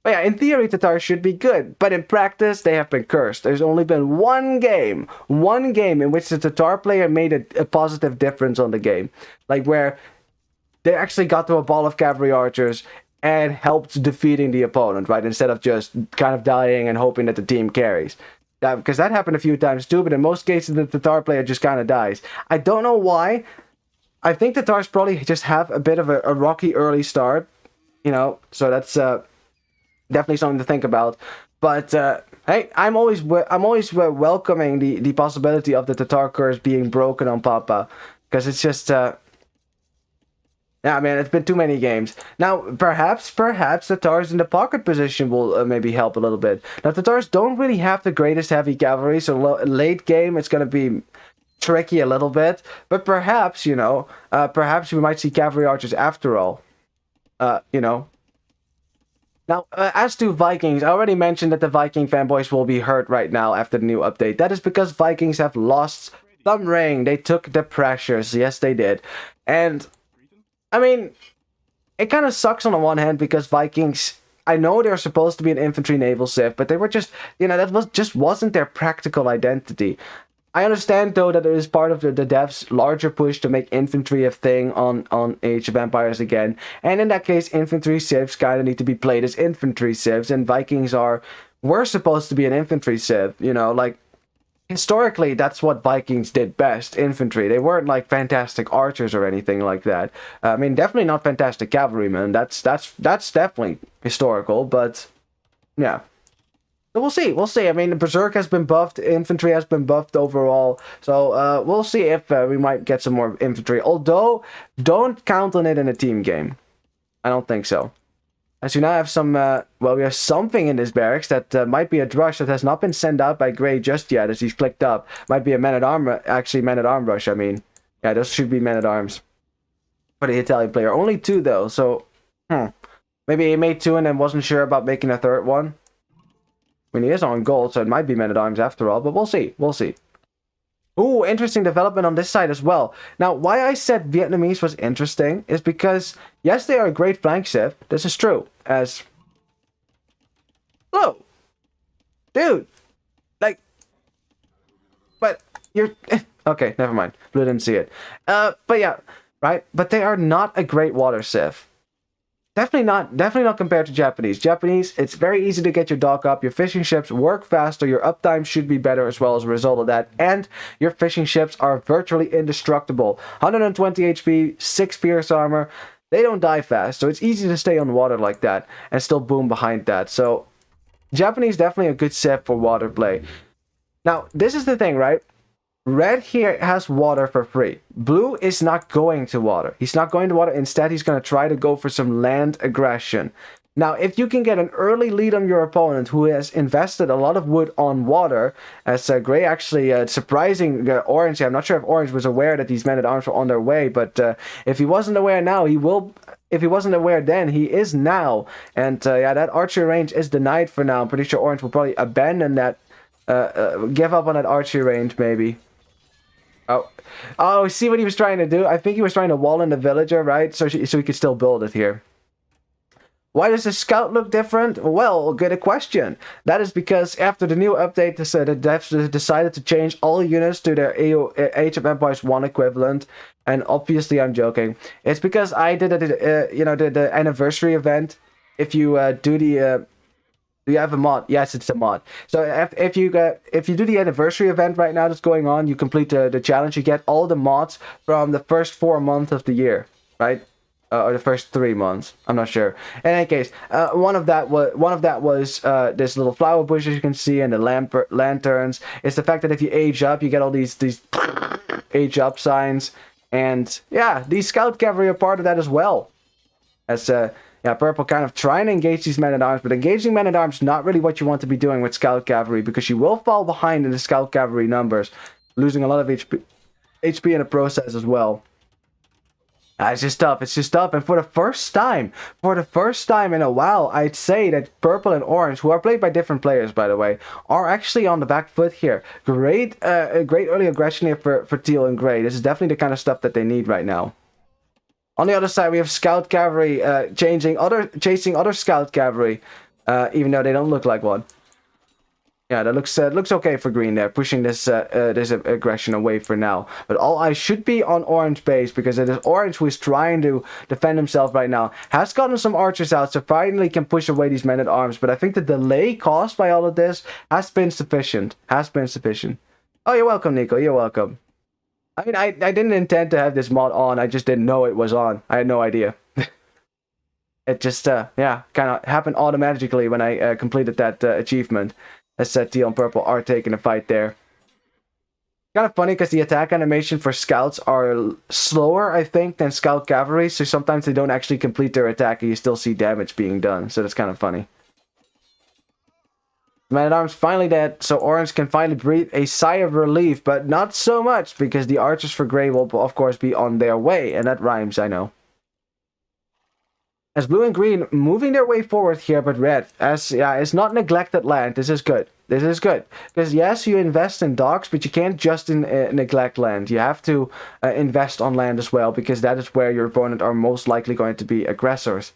But yeah, in theory, Tatars should be good, but in practice, they have been cursed. There's only been one game in which the Tatar player made a positive difference on the game. Like, where they actually got to a ball of cavalry archers and helped defeating the opponent, right? Instead of just kind of dying and hoping that the team carries. Because that happened a few times too, but in most cases, the Tatar player just kind of dies. I don't know why. I think the Tatars probably just have a bit of a rocky early start, so that's... definitely something to think about. But hey, I'm always welcoming the possibility of the Tatar curse being broken on Pampa, because it's just yeah, man, it's been too many games. Now, perhaps the Tatars in the pocket position will maybe help a little bit. Now, the Tatars don't really have the greatest heavy cavalry, so late game it's going to be tricky a little bit. But perhaps, perhaps we might see cavalry archers after all. Now, as to Vikings, I already mentioned that the Viking fanboys will be hurt right now after the new update. That is because Vikings have lost some ring. They took the pressures. Yes, they did. And, I mean, it kind of sucks on the one hand because Vikings I know they're supposed to be an infantry naval civ, but they were just, you know, just wasn't their practical identity. I understand though that it is part of the devs' larger push to make infantry a thing on Age of Empires again, and in that case, infantry civs kind of need to be played as infantry civs, and Vikings were supposed to be an infantry civ, you know, like. Historically, that's what Vikings did best, infantry. They weren't like fantastic archers or anything like that. I mean, definitely not fantastic cavalrymen. That's definitely historical, but yeah. So we'll see. I mean, Berserk has been buffed, infantry has been buffed overall. So we'll see if we might get some more infantry. Although, don't count on it in a team game. I don't think so. As you now have some, well, we have something in this barracks that might be a drush that has not been sent out by Gray just yet, as he's clicked up. Might be a man-at-arm, actually man-at-arm rush, I mean. Yeah, those should be men-at-arms. For the Italian player. Only 2, though, so, maybe he made 2 and then wasn't sure about making a 3rd one. I mean, he is on gold, so it might be men-at-arms after all, but we'll see, we'll see. Ooh, interesting development on this side as well. Now, why I said Vietnamese was interesting is because, yes, they are a great flank civ. This is true. As... Hello! Dude! Like... But, you're... Okay, never mind. Blue didn't see it. But yeah, right? But they are not a great water civ. Definitely not compared to Japanese. Japanese, it's very easy to get your dock up. Your fishing ships work faster. Your uptime should be better as well as a result of that. And your fishing ships are virtually indestructible. 120 HP, 6 pierce armor. They don't die fast. So it's easy to stay on water like that and still boom behind that. So Japanese definitely a good set for water play. Now, this is the thing, right? Red here has water for free. Blue is not going to water. He's not going to water. Instead, he's going to try to go for some land aggression. Now, if you can get an early lead on your opponent who has invested a lot of wood on water, as Gray actually surprising Orange, I'm not sure if Orange was aware that these men-at-arms were on their way, but if he wasn't aware now, he will... If he wasn't aware then, he is now. And yeah, that archery range is denied for now. I'm pretty sure Orange will probably abandon that, give up on that archery range, maybe. Oh, see what he was trying to do? I think he was trying to wall in the villager, right? So he could still build it here. Why does the scout look different? Well, good question. That is because after the new update, the devs decided to change all units to their Age of Empires 1 equivalent. And obviously, I'm joking. It's because I did the anniversary event. If you do the... Do you have a mod? Yes, it's a mod. So if you do the anniversary event right now that's going on, you complete the challenge, you get all the mods from the first 4 months of the year, right? Or the first 3 months. I'm not sure. In any case, one of that was this little flower bush, as you can see, and the lanterns. It's the fact that if you age up, you get all these age up signs, and yeah, these scout cavalry are part of that as well. As yeah, Purple kind of trying to engage these men-at-arms, but engaging men-at-arms is not really what you want to be doing with Scout Cavalry, because you will fall behind in the Scout Cavalry numbers, losing a lot of HP in the process as well. It's just tough, and for the first time in a while, I'd say that Purple and Orange, who are played by different players, by the way, are actually on the back foot here. Great early aggression here for Teal and Gray. This is definitely the kind of stuff that they need right now. On the other side, we have Scout Cavalry chasing other Scout Cavalry, even though they don't look like one. Yeah, that looks okay for Green there, pushing this aggression away for now. But all eyes should be on Orange base, because it is Orange who is trying to defend himself right now. Has gotten some archers out, so finally can push away these men-at-arms. But I think the delay caused by all of this has been sufficient. Oh, you're welcome, Nico. You're welcome. I mean, I didn't intend to have this mod on. I just didn't know it was on. I had no idea. It just, yeah, kind of happened automatically when I completed that achievement. As Teal and Purple are taking a fight there. Kind of funny because the attack animation for scouts are slower, I think, than scout cavalry. So sometimes they don't actually complete their attack and you still see damage being done. So that's kind of funny. Man-at-arms finally dead, so Orange can finally breathe a sigh of relief, but not so much, because the archers for Grey will, of course, be on their way, and that rhymes, I know. As Blue and Green moving their way forward here, but Red, as yeah, it's not neglected land. This is good. This is good, because yes, you invest in docks, but you can't just neglect land. You have to invest on land as well, because that is where your opponent are most likely going to be aggressors.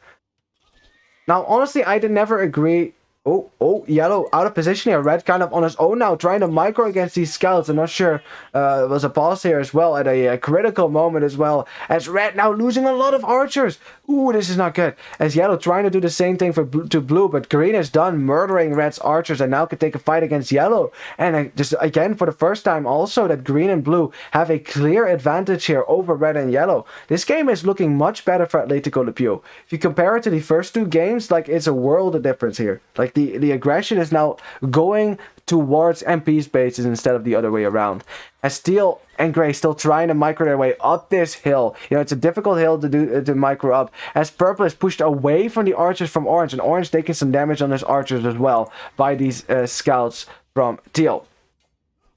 Now, honestly, I did never agree. Oh, yellow out of position here. Red kind of on his own now, trying to micro against these scouts. I'm not sure. It was a pause here as well at a critical moment as well. As red now losing a lot of archers. Ooh, this is not good. As yellow trying to do the same thing to blue, but green is done murdering red's archers and now can take a fight against yellow. And just again, for the first time also, that green and blue have a clear advantage here over red and yellow. This game is looking much better for Atletico Le Pew. If you compare it to the first two games, like, it's a world of difference here. Like, the aggression is now going towards MP's bases instead of the other way around. As Steel and Gray still trying to micro their way up this hill. It's a difficult hill to micro up. As Purple is pushed away from the archers from Orange, and Orange taking some damage on his archers as well by these scouts from Teal.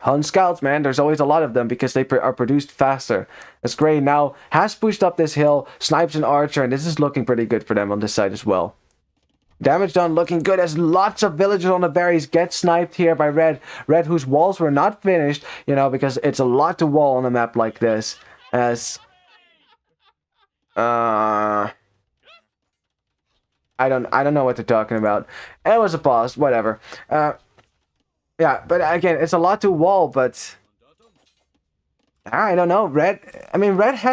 Hun scouts, man, there's always a lot of them because they are produced faster. As Gray now has pushed up this hill, snipes an archer, and this is looking pretty good for them on this side as well. Damage done, looking good as lots of villagers on the berries get sniped here by Red. Red, whose walls were not finished, because it's a lot to wall on a map like this. As I don't know what they're talking about. It was a pause, whatever. Yeah, but again, it's a lot to wall, but I don't know. Red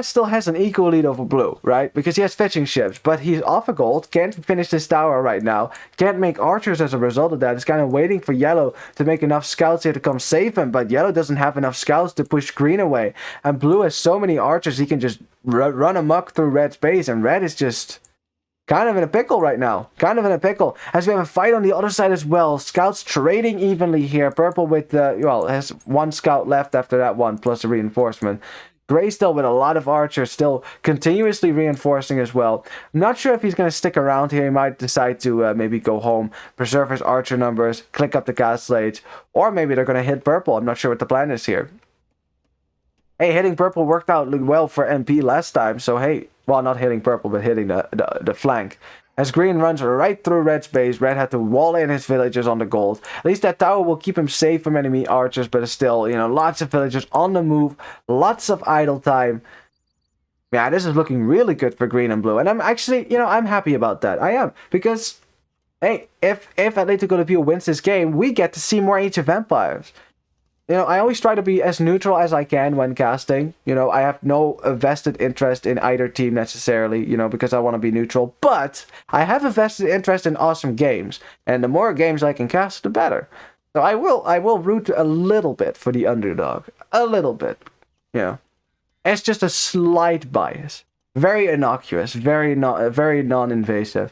still has an equal lead over blue, right? Because he has fetching ships, but he's off a gold, can't finish this tower right now, can't make archers as a result of that. He's kind of waiting for yellow to make enough scouts here to come save him, but yellow doesn't have enough scouts to push green away. And blue has so many archers, he can just run amok through red's base, and red is just kind of in a pickle right now. Kind of in a pickle. As we have a fight on the other side as well. Scouts trading evenly here. Purple with, has one scout left after that one, plus a reinforcement. Gray still with a lot of archers, still continuously reinforcing as well. I'm not sure if he's going to stick around here. He might decide to maybe go home, preserve his archer numbers, click up the castle age, or maybe they're going to hit purple. I'm not sure what the plan is here. Hey, hitting purple worked out well for MP last time, so hey, well, not hitting purple, but hitting the flank. As green runs right through red's base, red had to wall in his villagers on the gold. At least that tower will keep him safe from enemy archers, but still, lots of villagers on the move, lots of idle time. Yeah, this is looking really good for green and blue, and I'm actually, I'm happy about that. I am, because, hey, if Atletico Le Pew wins this game, we get to see more Age of Empires. I always try to be as neutral as I can when casting. I have no vested interest in either team necessarily, because I want to be neutral. But I have a vested interest in awesome games. And the more games I can cast, the better. So I will root a little bit for the underdog. A little bit. It's just a slight bias. Very innocuous. Very non-invasive.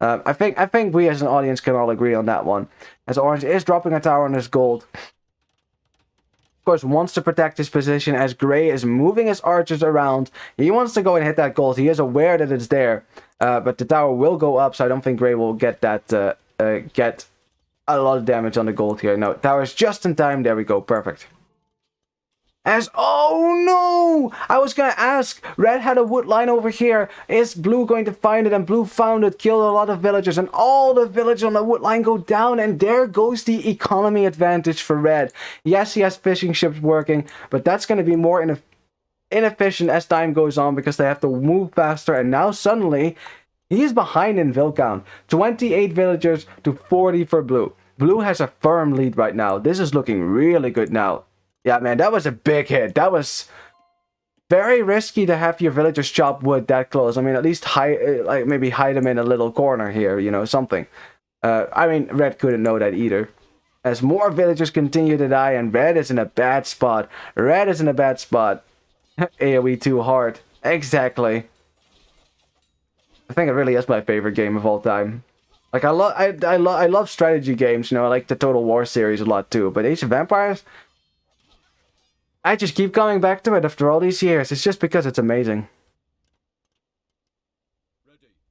I think we as an audience can all agree on that one. As Orange is dropping a tower on his gold. Of course, wants to protect his position as Gray is moving his archers around. He wants to go and hit that gold. He is aware that it's there, but the tower will go up, so I don't think Gray will get that get a lot of damage on the gold here. No, tower is just in time. There we go, perfect. Oh no! I was gonna ask, red had a wood line over here. Is blue going to find it? And blue found it, killed a lot of villagers, and all the villagers on the wood line go down, and there goes the economy advantage for red. Yes, he has fishing ships working, but that's gonna be more inefficient as time goes on because they have to move faster, and now suddenly he's behind in vill count. 28 villagers to 40 for blue. Blue has a firm lead right now. This is looking really good now. Yeah, man, that was a big hit. That was very risky to have your villagers chop wood that close. I mean, at least maybe hide them in a little corner here, something. Red couldn't know that either. As more villagers continue to die, and red is in a bad spot. Red is in a bad spot. AoE too hard. Exactly. I think it really is my favorite game of all time. Like, I love strategy games, I like the Total War series a lot too. But Age of Empires, I just keep coming back to it after all these years. It's just because it's amazing.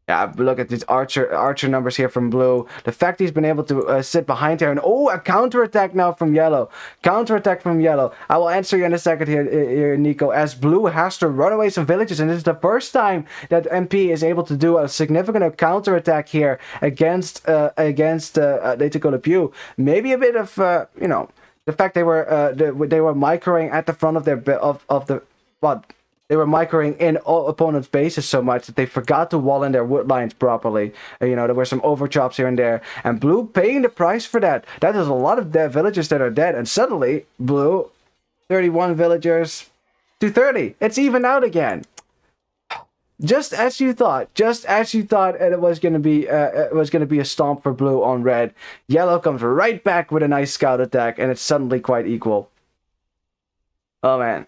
Yeah, look at these archer numbers here from blue. The fact he's been able to sit behind here. And a counterattack now from yellow. Counterattack from yellow. I will answer you in a second here, Nico. As blue has to run away some villages. And this is the first time that MP is able to do a significant counterattack here against Atletico Le Pew. Maybe a bit of, the fact they were microing at the front of their They were microing in all opponents' bases so much that they forgot to wall in their wood lines properly. You know, there were some overchops here and there. And Blue paying the price for that. That is a lot of dead villagers that are dead. And suddenly, Blue, 31 villagers, 230. It's even out again. Just as you thought, and it was gonna be a stomp for Blue on Red. Yellow comes right back with a nice scout attack, and it's suddenly quite equal. Oh man,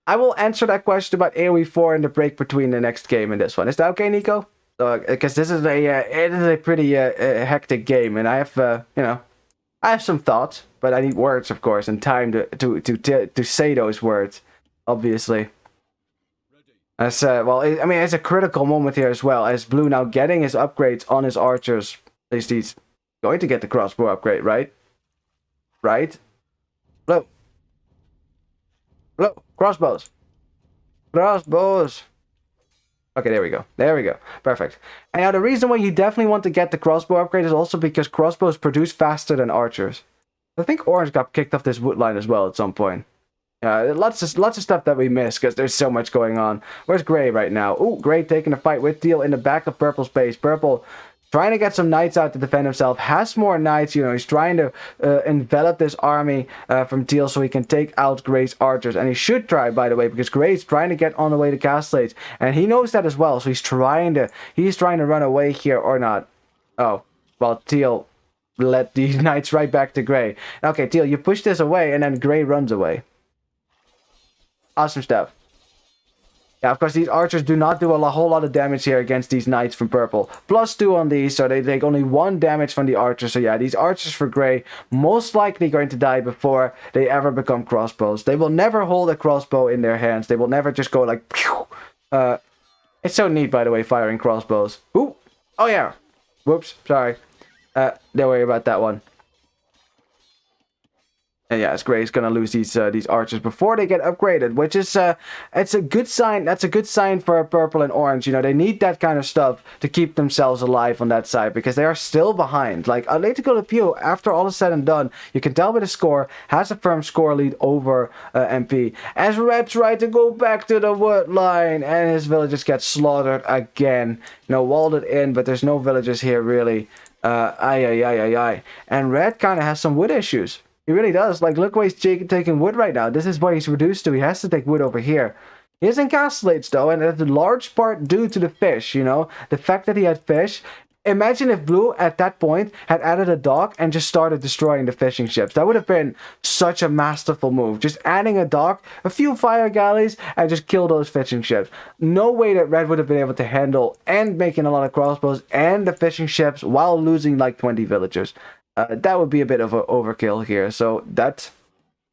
I will answer that question about AoE 4 in the break between the next game and this one. Is that okay, Nico? Because this is a pretty hectic game, and I have I have some thoughts, but I need words, of course, and time to say those words, obviously. As well, I mean, it's a critical moment here as well, as Blue now getting his upgrades on his archers. At least he's going to get the crossbow upgrade, right? Right? Blue. Blue. Crossbows. Crossbows. Okay, there we go. There we go. Perfect. And now the reason why you definitely want to get the crossbow upgrade is also because crossbows produce faster than archers. I think Orange got kicked off this wood line as well at some point. Lots of stuff that we miss because there's so much going on. Where's Gray right now? Ooh, Gray taking a fight with Teal in the back of Purple's base. Purple trying to get some knights out to defend himself. Has more knights, you know. He's trying to envelop this army from Teal so he can take out Gray's archers. And he should try, by the way, because Gray's trying to get on the way to Castles. And he knows that as well, so he's trying to run away here or not. Oh, well, Teal let these knights right back to Gray. Okay, Teal, you push this away, and then Gray runs away. Awesome stuff. Yeah, of course, these archers do not do a whole lot of damage here against these knights from Purple. +2 on these, so they take only 1 damage from the archers. So yeah, these archers for Gray most likely going to die before they ever become crossbows. They will never hold a crossbow in their hands. They will never just go like, pew! It's so neat, by the way, firing crossbows. Ooh! Oh yeah! Whoops, sorry. Don't worry about that one. And yeah, Gray's gonna lose these archers before they get upgraded, which is it's a good sign. That's a good sign for Purple and Orange. You know, they need that kind of stuff to keep themselves alive on that side because they are still behind. Like Atletico Le Pew, after all is said and done, you can tell by the score, has a firm score lead over MP. As Red tried to go back to the wood line, and his villagers get slaughtered again. You know, walled it in, but there's no villagers here really. And Red kind of has some wood issues. He really does. Like, look where he's taking wood right now. This is what he's reduced to. He has to take wood over here. He has encapsulates, though, and that's a large part due to the fish, you know? The fact that he had fish. Imagine if Blue, at that point, had added a dock and just started destroying the fishing ships. That would have been such a masterful move. Just adding a dock, a few fire galleys, and just kill those fishing ships. No way that Red would have been able to handle and making a lot of crossbows and the fishing ships while losing like 20 villagers. That would be a bit of an overkill here. So that's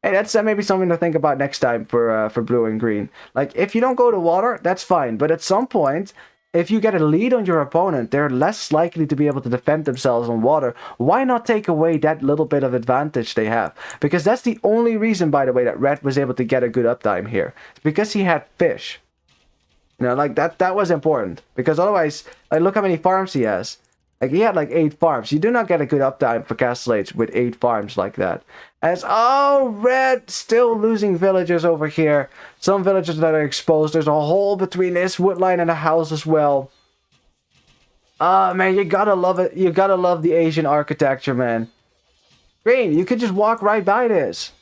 maybe something to think about next time for Blue and Green. Like, if you don't go to water, that's fine. But at some point, if you get a lead on your opponent, they're less likely to be able to defend themselves on water. Why not take away that little bit of advantage they have? Because that's the only reason, by the way, that Red was able to get a good uptime here. It's because he had fish. You know, like that was important. Because otherwise, like, look how many farms he has. Like, he had like 8 farms. You do not get a good uptime for Castles with 8 farms like that. As, oh, Red still losing villagers over here. Some villagers that are exposed. There's a hole between this wood line and the house as well. Ah, man, you gotta love it. You gotta love the Asian architecture, man. Green, you could just walk right by this.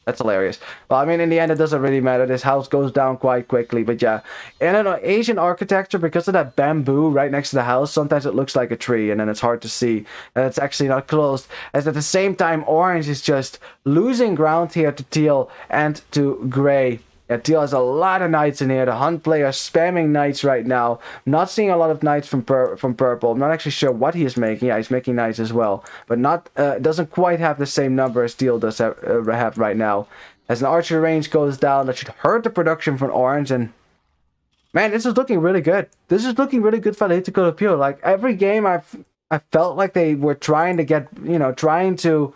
That's hilarious. Well, I mean, in the end, it doesn't really matter. This house goes down quite quickly. But yeah, and in Asian architecture, because of that bamboo right next to the house, sometimes it looks like a tree, and then it's hard to see that it's actually not closed. As at the same time, Orange is just losing ground here to Teal and to Gray. Yeah, Teal has a lot of knights in here. The Hunt player spamming knights right now. Not seeing a lot of knights from Purple. I'm not actually sure what he is making. Yeah, he's making knights as well. But not doesn't quite have the same number as Teal does have right now. As an archer range goes down, that should hurt the production from Orange. And man, this is looking really good. This is looking really good for Atletico Le Pew. Like, every game I felt like they were trying to get, you know, trying to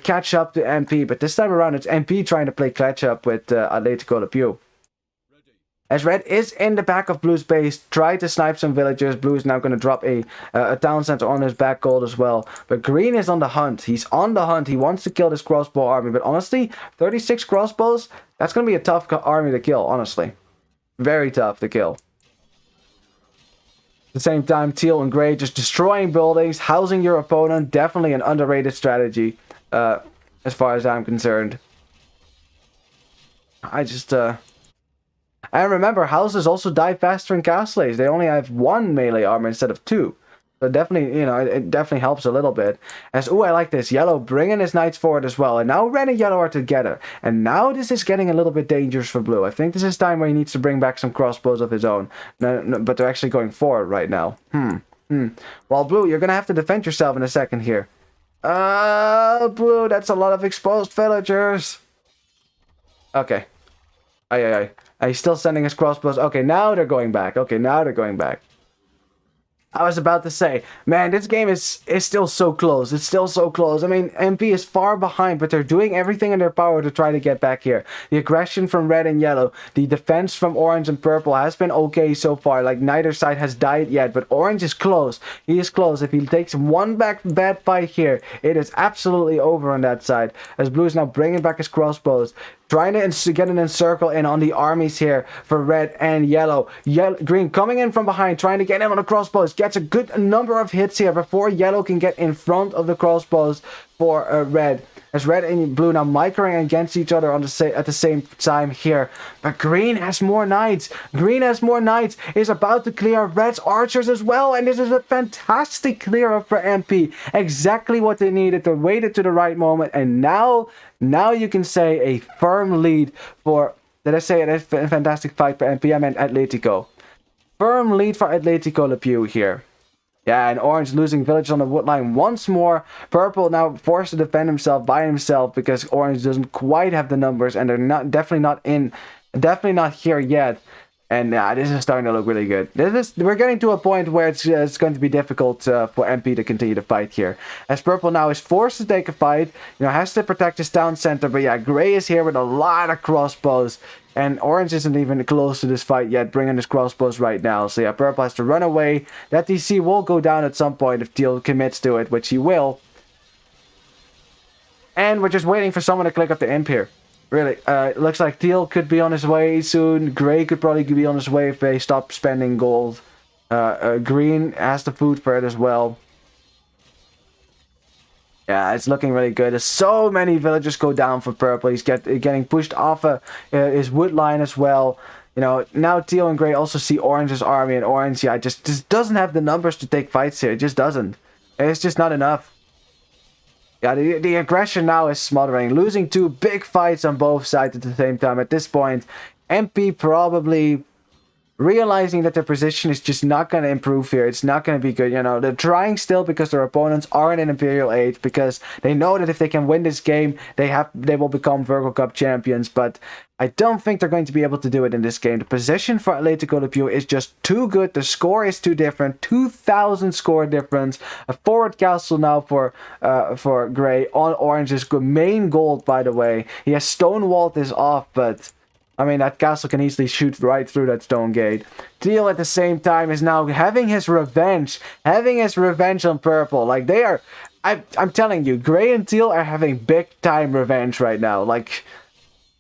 catch up to MP, but this time around it's MP trying to play catch up with Atletico Le Pew. as red is in the back of blue's base, try to snipe some villagers. Blue is now going to drop a town center on his back gold as well. But green is on the hunt. He's on the hunt. He wants to kill this crossbow army. But honestly, 36 crossbows, that's going to be a tough army to kill, honestly. Very tough to kill. At the same time, teal and gray just destroying buildings, housing your opponent. Definitely an underrated strategy, as far as I'm concerned. And remember, houses also die faster in castle age. They only have 1 melee armor instead of 2. So definitely, you know, it definitely helps a little bit. As, ooh, I like this. Yellow bringing his knights forward as well. And now red and yellow are together. And now this is getting a little bit dangerous for blue. I think this is time where he needs to bring back some crossbows of his own. No, but they're actually going forward right now. Well, blue, you're going to have to defend yourself in a second here. Blue, that's a lot of exposed villagers. Okay. He's still sending his crossbows. Okay, now they're going back. I was about to say, man, this game is still so close. It's still so close. I mean, MP is far behind, but they're doing everything in their power to try to get back here. The aggression from red and yellow, the defense from orange and purple has been okay so far. Like, neither side has died yet, but orange is close. He is close. If he takes one bad fight here, it is absolutely over on that side. As blue is now bringing back his crossbows. Trying to get an encircle in on the armies here for red and yellow. Green coming in from behind, trying to get in on the crossbows. Gets a good number of hits here before yellow can get in front of the crossbows for red. As red and blue now microing against each other at the same time here. But green has more knights. Is about to clear red's archers as well. And this is a fantastic clear up for MP. Exactly what they needed. They waited to the right moment. And now you can say a firm lead for... Did I say it? A fantastic fight for MP? I meant Atletico. Firm lead for Atletico Le Pew here. Yeah, and orange losing village on the wood line once more. Purple now forced to defend himself by himself because orange doesn't quite have the numbers, and they're definitely not here yet. And this is starting to look really good. We're getting to a point where it's going to be difficult for MP to continue to fight here. As purple now is forced to take a fight, you know, has to protect his town center. But yeah, gray is here with a lot of crossbows. And orange isn't even close to this fight yet, bringing his crossbows right now. So yeah, purple has to run away. That DC will go down at some point if teal commits to it, which he will. And we're just waiting for someone to click up the imp here. Really, it looks like teal could be on his way soon. Gray could probably be on his way if they stop spending gold. Green has the food for it as well. Yeah, it's looking really good. There's so many villagers go down for purple. He's getting pushed off his wood line as well. You know, now teal and gray also see orange's army, and orange, yeah, just doesn't have the numbers to take fights here. It just doesn't. It's just not enough. Yeah, the aggression now is smothering. Losing 2 big fights on both sides at the same time. At this point, MP probably realizing that their position is just not going to improve here. It's not going to be good. You know, they're trying still because their opponents aren't in Imperial Age, because they know that if they can win this game, they will become Virgo Cup champions. But I don't think they're going to be able to do it in this game. The position for Atletico Le Pew is just too good. The score is too different. 2,000 score difference. A forward castle now for gray on orange's main gold, by the way. He has stonewalled this off, but I mean, that castle can easily shoot right through that stone gate. Teal at the same time is now having his revenge. On purple. Like, they are... I'm telling you, gray and teal are having big time revenge right now. Like,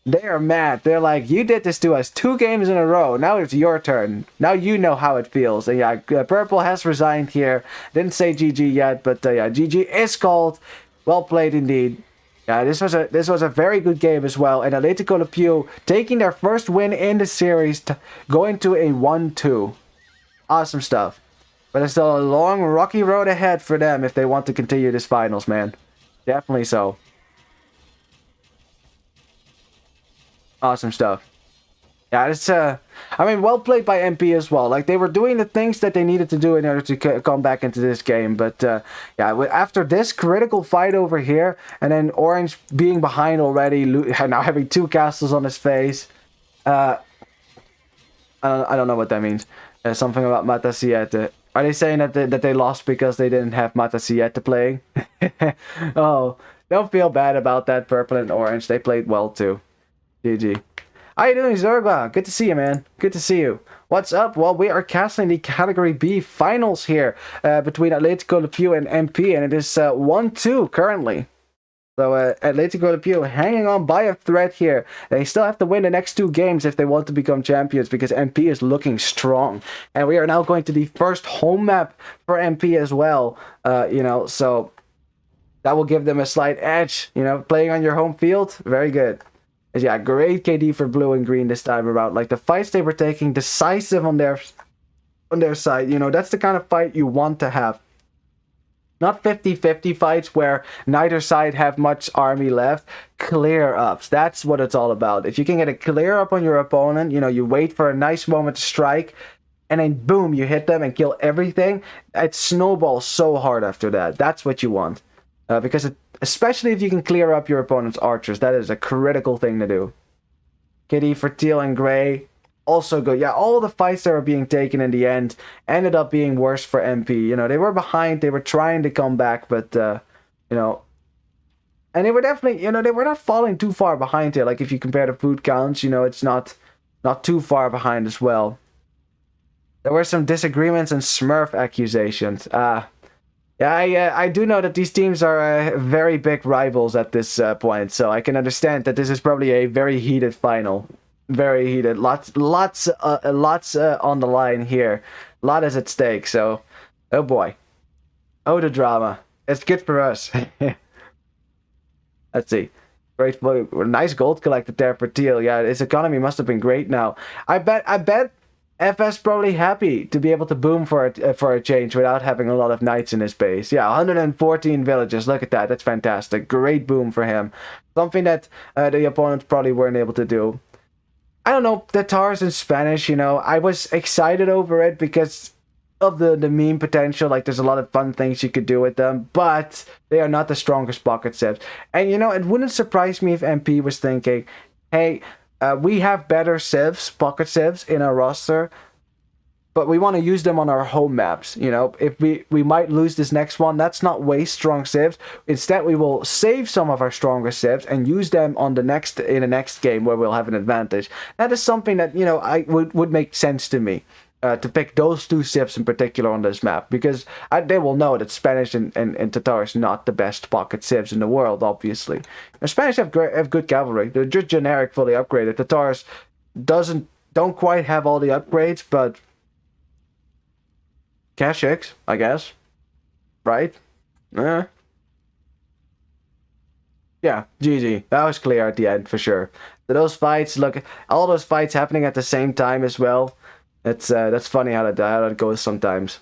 they are mad. They're like, you did this to us 2 games in a row. Now it's your turn. Now you know how it feels. And yeah, purple has resigned here. Didn't say GG yet, but yeah, GG is called. Well played indeed. Yeah, this was a very good game as well. And Atletico Le Pew taking their first win in the series, going to a 1-2. Awesome stuff. But there's still a long, rocky road ahead for them if they want to continue this finals, man. Definitely so. Awesome stuff. Yeah, it's I mean, well played by MP as well. Like, they were doing the things that they needed to do in order to come back into this game. But yeah, after this critical fight over here, and then orange being behind already, now having 2 castles on his face. I don't know what that means. Something about Mata Siete. Are they saying that they lost because they didn't have Mata Siete playing? Oh, don't feel bad about that. Purple and orange, they played well too. GG. How you doing, Zergba? Good to see you, man. Good to see you. What's up? Well, we are casting the Category B finals here between Atletico Le Pew and MP, and it is 1-2 currently. So Atletico Le Pew hanging on by a thread here. They still have to win the next 2 games if they want to become champions because MP is looking strong. And we are now going to the first home map for MP as well. So that will give them a slight edge. Playing on your home field, very good. Yeah, great KD for blue and green this time around. Like the fights they were taking, decisive on their side. That's the kind of fight you want to have. Not 50-50 fights where neither side have much army left. Clear ups. That's what it's all about. If you can get a clear up on your opponent, you wait for a nice moment to strike, and then boom, you hit them and kill everything. It snowballs so hard after that. That's what you want. Especially if you can clear up your opponent's archers, that is a critical thing to do. Kitty for teal and gray, also good. Yeah, all the fights that were being taken in the end ended up being worse for MP. They were behind, they were trying to come back, but, and they were definitely, they were not falling too far behind here. Like, if you compare the food counts, it's not too far behind as well. There were some disagreements and Smurf accusations. Yeah, I do know that these teams are very big rivals at this point, so I can understand that this is probably a very heated final. Very heated. Lots on the line here. A lot is at stake, so... Oh boy. Oh, the drama. It's good for us. Let's see. Great, nice gold collected there for teal. Yeah, his economy must have been great now. I bet FS probably happy to be able to boom for a change without having a lot of knights in his base. Yeah, 114 villages. Look at that. That's fantastic. Great boom for him. Something that the opponents probably weren't able to do. I don't know, the Tars in Spanish, I was excited over it because of the meme potential. Like, there's a lot of fun things you could do with them, but they are not the strongest pocket civs. And, it wouldn't surprise me if MP was thinking, hey, we have better civs, pocket civs in our roster, but we want to use them on our home maps. If we might lose this next one, let's not waste strong civs. Instead, we will save some of our stronger civs and use them in the next game where we'll have an advantage. That is something that I would make sense to me. To pick those 2 civs in particular on this map, because they will know that Spanish and Tatar is not the best pocket civs in the world, obviously. The Spanish have good cavalry. They're just generic, fully upgraded. Tatars don't quite have all the upgrades, but Kashyyyks, I guess. Right? Yeah, GG. That was clear at the end, for sure. So those fights, look, all those fights happening at the same time as well. That's funny how that goes sometimes.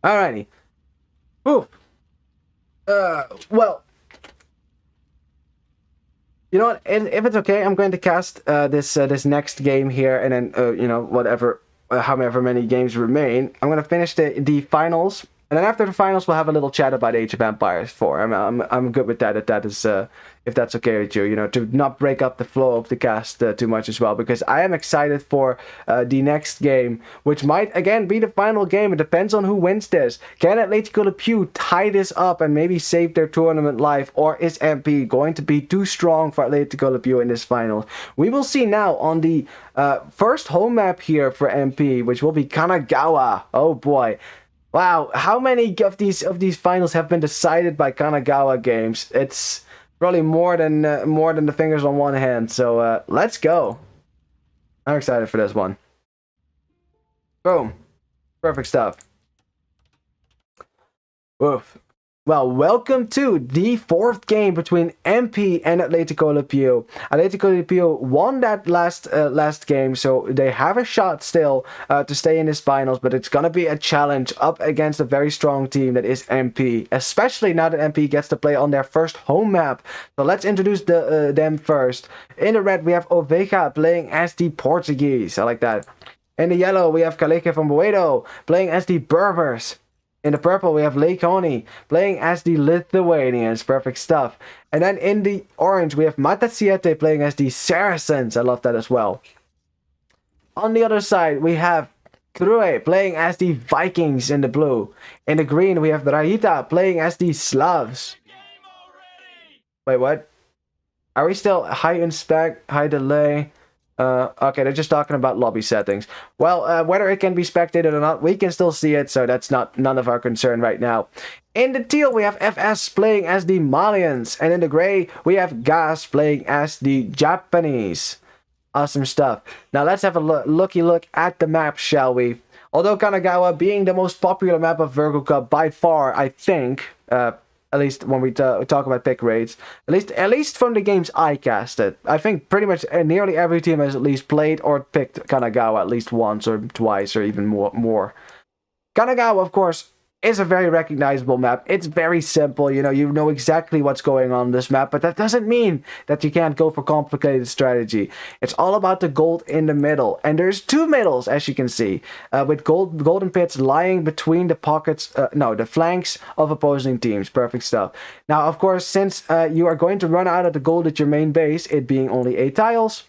Alrighty. Ooh. Well. You know what? If it's okay, I'm going to cast this next game here, and then however many games remain, I'm going to finish the finals. And then after the finals, we'll have a little chat about Age of Empires 4. I'm good with that. If that's okay with you, to not break up the flow of the cast too much as well, because I am excited for the next game, which might again be the final game. It depends on who wins this. Can Atletico Le Pew tie this up and maybe save their tournament life, or is MP going to be too strong for Atletico Le Pew in this final? We will see now on the first home map here for MP, which will be Kanagawa. Oh boy. Wow, how many of these finals have been decided by Kanagawa games? It's probably more than the fingers on one hand. So let's go. I'm excited for this one. Boom, perfect stuff. Oof. Well, welcome to the 4th game between MP and Atletico Le Pew. Atletico Le Pew won that last game, so they have a shot still to stay in this finals, but it's gonna be a challenge up against a very strong team that is MP, especially now that MP gets to play on their first home map. So let's introduce them first. In the red, we have Ovega playing as the Portuguese. I like that. In the yellow, we have Kaleke from Boedo playing as the Berbers. In the purple, we have Leikoni playing as the Lithuanians. Perfect stuff. And then in the orange, we have Matasiete playing as the Saracens. I love that as well. On the other side, we have Krue playing as the Vikings in the blue. In the green, we have Raita playing as the Slavs. Wait, what? Are we still high in spec, high delay? Okay, they're just talking about lobby settings. Well, whether it can be spectated or not, we can still see it, so that's none of our concern right now. In the teal, we have FS playing as the Malians, and in the gray, we have Gas playing as the Japanese. Awesome stuff. Now let's have a looky look at the map, shall we? Although Kanagawa being the most popular map of Virgo Cup by far, I think, at least when we talk about pick rates, at least from the games I casted, I think pretty much nearly every team has at least played or picked Kanagawa at least once or twice or even more. Kanagawa, of course, is a very recognizable map. It's very simple, you know exactly what's going on this map, but that doesn't mean that you can't go for complicated strategy. It's all about the gold in the middle, and there's two middles, as you can see, with golden pits lying between the pockets, the flanks of opposing teams. Perfect stuff. Now, of course, since you are going to run out of the gold at your main base, it being only 8 tiles,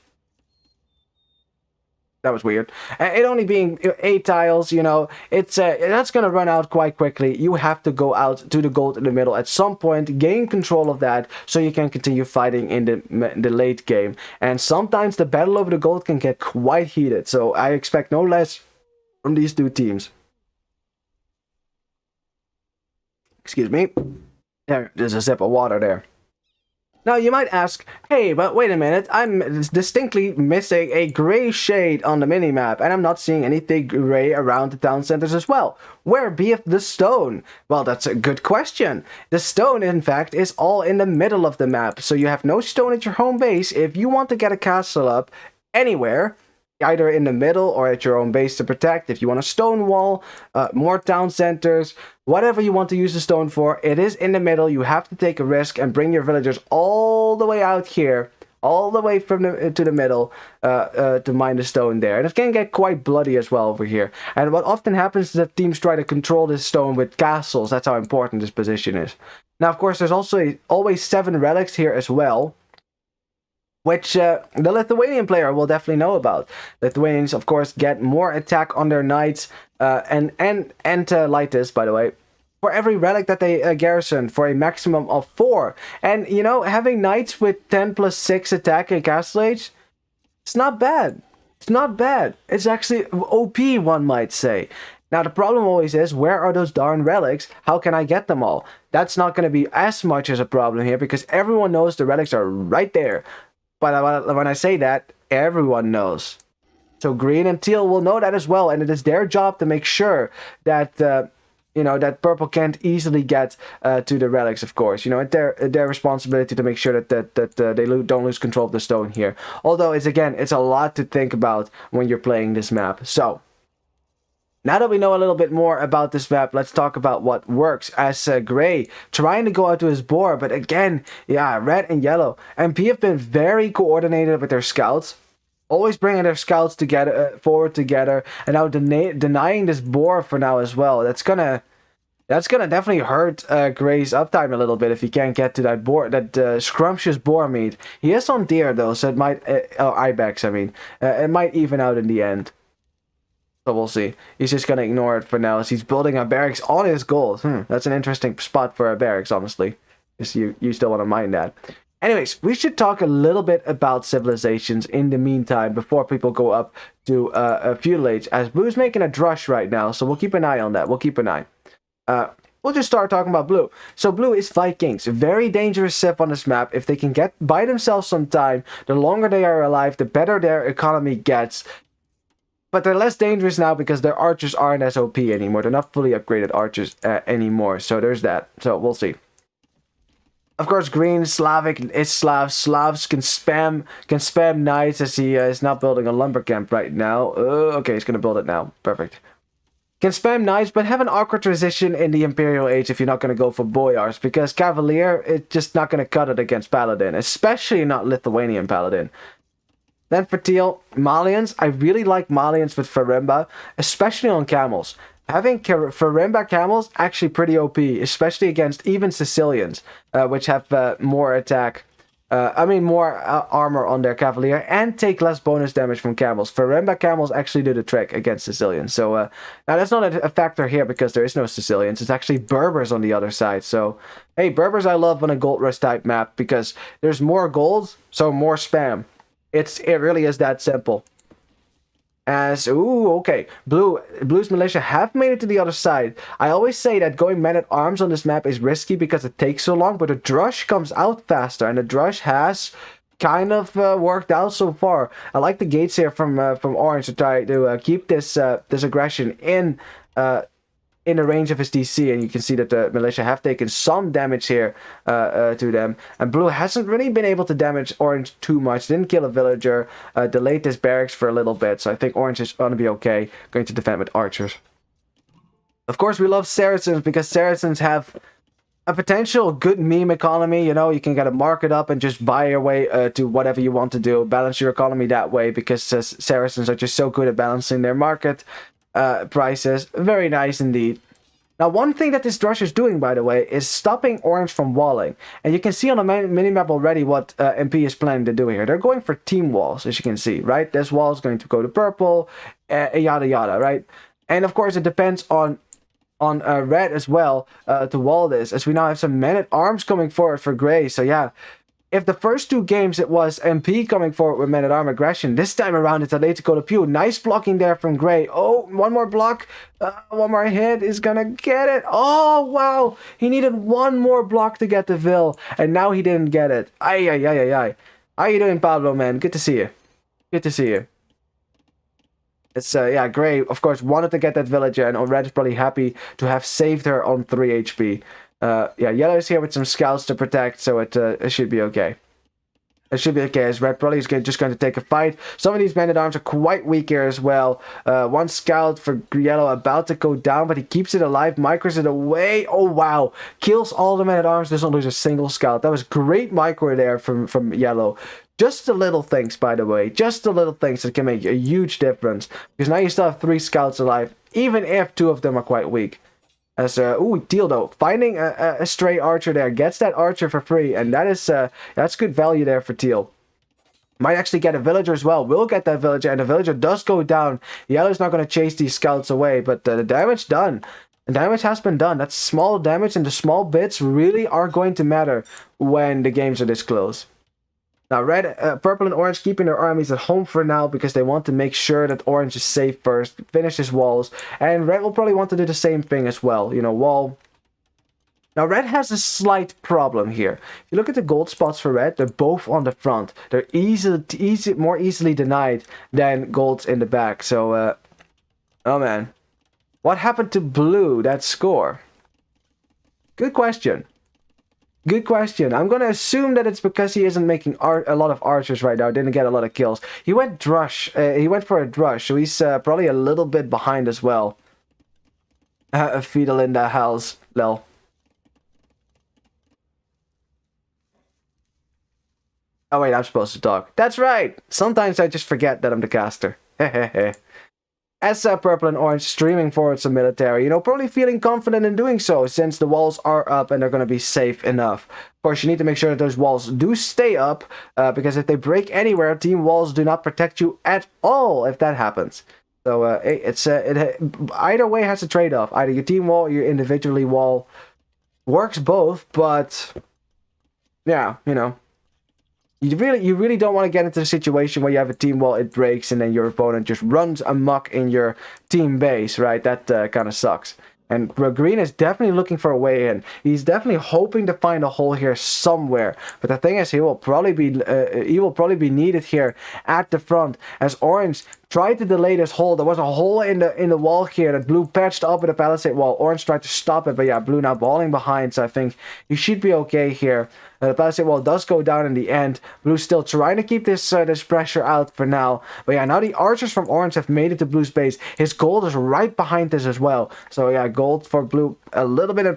that was weird. It only being 8 tiles, it's that's gonna run out quite quickly. You have to go out to the gold in the middle at some point, gain control of that, so you can continue fighting in the late game. And sometimes the battle over the gold can get quite heated. So I expect no less from these two teams. Excuse me. There's a sip of water there. Now, you might ask, hey, but wait a minute, I'm distinctly missing a gray shade on the minimap, and I'm not seeing anything gray around the town centers as well. Where be the stone? Well, that's a good question. The stone, in fact, is all in the middle of the map, so you have no stone at your home base. If you want to get a castle up anywhere, either in the middle or at your own base to protect, if you want a stone wall, more town centers, whatever you want to use the stone for, it is in the middle. You have to take a risk and bring your villagers all the way out here, all the way from to the middle to mine the stone there. And it can get quite bloody as well over here. And what often happens is that teams try to control this stone with castles. That's how important this position is. Now, of course, there's also always 7 relics here as well, which the Lithuanian player will definitely know about. Lithuanians, of course, get more attack on their knights and lightest, by the way, for every relic that they garrison, for a maximum of 4. And, having knights with 10 plus 6 attack in Castle Age, it's not bad. It's not bad. It's actually OP, one might say. Now, the problem always is, where are those darn relics? How can I get them all? That's not going to be as much as a problem here, because everyone knows the relics are right there. But when I say that, everyone knows. So green and teal will know that as well, and it is their job to make sure that that purple can't easily get to the relics. Of course, it's their responsibility to make sure that they don't lose control of the stone here. Although it's a lot to think about when you're playing this map. So now that we know a little bit more about this map, let's talk about what works. As Gray trying to go out to his boar, but again, yeah, red and yellow. MP have been very coordinated with their scouts, always bringing their scouts together, forward together, and now denying this boar for now as well. That's gonna definitely hurt Gray's uptime a little bit if he can't get to that boar, that scrumptious boar meat. He is on deer though, so it might ibex. I mean, it might even out in the end. So we'll see. He's just going to ignore it for now as he's building a barracks on his gold. That's an interesting spot for a barracks, honestly. Because you still want to mine that. Anyways, we should talk a little bit about civilizations in the meantime before people go up to a feudal age. As Blue's making a drush right now, so we'll keep an eye on that. We'll keep an eye. We'll just start talking about Blue. So Blue is Vikings. Very dangerous civ on this map. If they can get by themselves some time, the longer they are alive, the better their economy gets. But they're less dangerous now because their archers aren't as OP anymore. They're not fully upgraded archers anymore. So there's that. So we'll see. Of course, green, Slavic is Slavs. Slavs can spam knights as he is not building a lumber camp right now. Okay, he's going to build it now. Perfect. Can spam knights, but have an awkward transition in the Imperial Age if you're not going to go for boyars. Because Cavalier, it's just not going to cut it against Paladin. Especially not Lithuanian Paladin. Then for teal, Malians. I really like Malians with Farimba, especially on camels. Having Farimba camels actually pretty OP, especially against even Sicilians, which have more attack I mean, more armor on their Cavalier and take less bonus damage from camels. Feremba camels actually do the trick against Sicilians. So now that's not a factor here because there is no Sicilians. It's actually Berbers on the other side. So, hey, Berbers I love on a gold rush type map because there's more gold, so more spam. It really is that simple. Okay, Blue's militia have made it to the other side. I always say that going men-at-arms on this map is risky because it takes so long, but the Drush comes out faster, and the Drush has kind of worked out so far. I like the gates here from Orange to try to keep this aggression in the range of his DC, and you can see that the militia have taken some damage here to them. And Blue hasn't really been able to damage Orange too much. Didn't kill a villager, delayed this barracks for a little bit, so I think Orange is going to be okay. Going to defend with archers. Of course, we love Saracens because Saracens have a potential good meme economy. You know, you can get a market up and just buy your way to whatever you want to do. Balance your economy that way because Saracens are just so good at balancing their market prices. Very nice indeed. Now, one thing that this Drush is doing, by the way, is stopping Orange from walling. And you can see on the minimap already what MP is planning to do here. They're going for team walls, as you can see, right? This wall is going to go to purple, yada yada, right? And of course, it depends on red as well to wall this, as we now have some men-at-arms coming forward for gray. So yeah, if the first two games it was MP coming forward with men-at-arm aggression, this time around it's Atletico Le Pew. Nice blocking there from Gray. Oh, one more block. One more hit is gonna get it. Oh, wow. He needed one more block to get the Vil, and now he didn't get it. Ay, ay, ay, ay, ay. How you doing, Pablo, man? Good to see you. Good to see you. It's, yeah, Gray, of course, wanted to get that villager, and Red is probably happy to have saved her on 3 HP. Yeah, Yellow is here with some scouts to protect, so it should be okay. It should be okay, as Red probably is just going to take a fight. Some of these men-at-arms are quite weak here as well. One scout for Yellow about to go down, but he keeps it alive, micros it away. Oh, wow. Kills all the men-at-arms, doesn't lose a single scout. That was great micro there from Yellow. Just the little things, by the way. Just the little things that can make a huge difference. Because now you still have 3 scouts alive, even if 2 of them are quite weak. As Teal though, finding a stray archer there, gets that archer for free, and that is that's good value there for Teal. Might actually get a villager as well. Will get that villager, and the villager does go down. Yellow's not going to chase these scouts away, but the damage done. The damage has been done. That's small damage, and the small bits really are going to matter when the games are this close. Now, Red, Purple, and Orange keeping their armies at home for now because they want to make sure that Orange is safe first, finish his walls, and Red will probably want to do the same thing as well, you know, wall. Now, Red has a slight problem here. If you look at the gold spots for Red, they're both on the front. They're more easily denied than golds in the back, so, oh man. What happened to Blue, that score? Good question. Good question. I'm going to assume that it's because he isn't making a lot of archers right now. Didn't get a lot of kills. He went Drush. He went for a Drush, so he's probably a little bit behind as well. Fetal in the house. Lel. Oh wait, I'm supposed to talk. That's right! Sometimes I just forget that I'm the caster. Hehehe. As Purple and Orange streaming forward some military, you know, probably feeling confident in doing so since the walls are up and they're going to be safe enough. Of course, you need to make sure that those walls do stay up because if they break anywhere, team walls do not protect you at all if that happens. So either way has a trade-off. Either your team wall or your individually wall. Works both, but yeah, you know. You really don't want to get into the situation where you have a team wall, it breaks, and then your opponent just runs amok in your team base, right? That kind of sucks. And Green is definitely looking for a way in. He's definitely hoping to find a hole here somewhere. But the thing is, he will probably be needed here at the front. As Orange tried to delay this hole, there was a hole in the wall here that Blue patched up with a palisade wall. Orange tried to stop it, but yeah, Blue now balling behind. So I think he should be okay here. The palisade wall does go down in the end. Blue's still trying to keep this pressure out for now. But yeah, now the archers from Orange have made it to Blue's base. His gold is right behind this as well. So yeah, gold for Blue a little bit in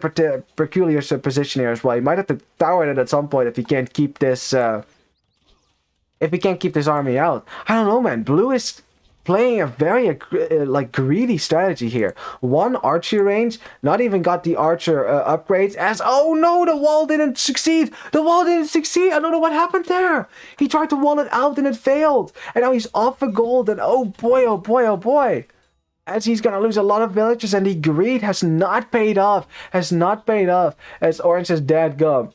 peculiar position here as well. He might have to tower it at some point if he can't keep this. If he can't keep this army out. I don't know, man. Blue is playing a very like greedy strategy here. One archery range, not even got the archer upgrades as, oh no, the wall didn't succeed. The wall didn't succeed. I don't know what happened there. He tried to wall it out and it failed. And now he's off a gold and oh boy, oh boy, oh boy. As he's going to lose a lot of villagers and the greed has not paid off. Has not paid off as Orange is dead gum.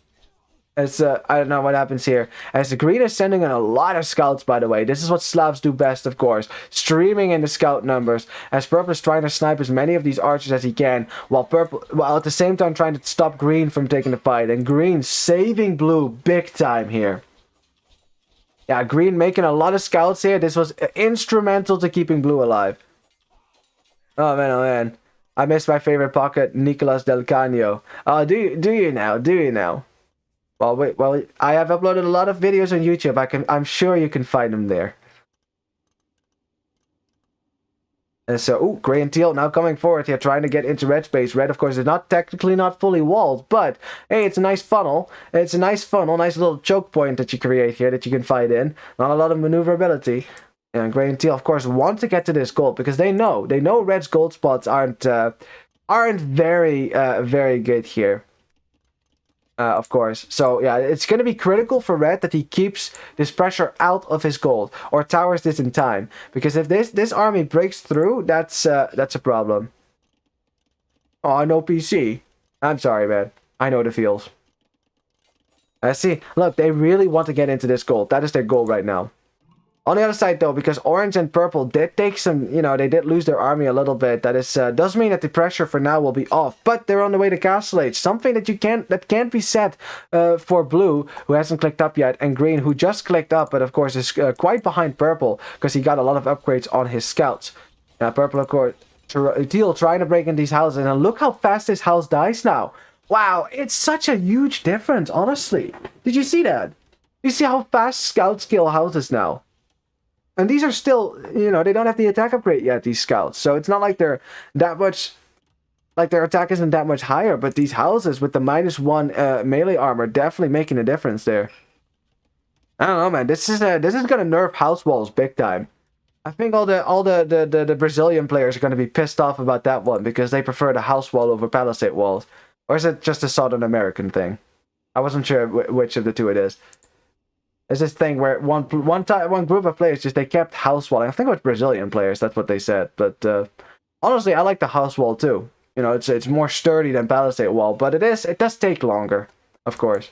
As, I don't know what happens here. As the green is sending in a lot of scouts, by the way. This is what Slavs do best, of course. Streaming in the scout numbers. As purple is trying to snipe as many of these archers as he can. While at the same time trying to stop green from taking the fight. And green saving blue big time here. Yeah, green making a lot of scouts here. This was instrumental to keeping blue alive. Oh man, oh man. I miss my favorite pocket, Nicolas Del Cano. Oh, do you now? Do you now? Well, wait, well, I have uploaded a lot of videos on YouTube. I'm sure you can find them there. And so, ooh, Grey and Teal now coming forward here, trying to get into red space. Red, of course, is technically not fully walled, but hey, it's a nice funnel. It's a nice funnel, nice little choke point that you create here that you can fight in. Not a lot of maneuverability. And Grey and Teal, of course, want to get to this gold because they know Red's gold spots aren't very good here. Of course. So yeah, it's going to be critical for Red that he keeps this pressure out of his gold or towers this in time, because if this army breaks through, that's a problem. Oh, no PC. I'm sorry, man. I know the feels. See, look, they really want to get into this gold. That is their goal right now. On the other side, though, because orange and purple did take some, they did lose their army a little bit. That is does mean that the pressure for now will be off, but they're on the way to Castle Age. Something that can't be said for blue, who hasn't clicked up yet, and green, who just clicked up, but of course is quite behind purple because he got a lot of upgrades on his scouts. Now, purple, of course, Teal trying to break in these houses, and look how fast this house dies now. Wow, it's such a huge difference, honestly. Did you see that? You see how fast scouts kill houses now? And these are still, they don't have the attack upgrade yet, these scouts. So it's not like they're that much, like their attack isn't that much higher. But these houses with the -1 melee armor definitely making a difference there. I don't know, man. This is gonna nerf house walls big time. I think all the Brazilian players are gonna be pissed off about that one because they prefer the house wall over palisade walls. Or is it just a Southern American thing? I wasn't sure which of the two it is. There's this thing where one group of players they kept house walling. I think it was Brazilian players. That's what they said. But honestly, I like the house wall too. It's more sturdy than palisade wall, but it does take longer, of course.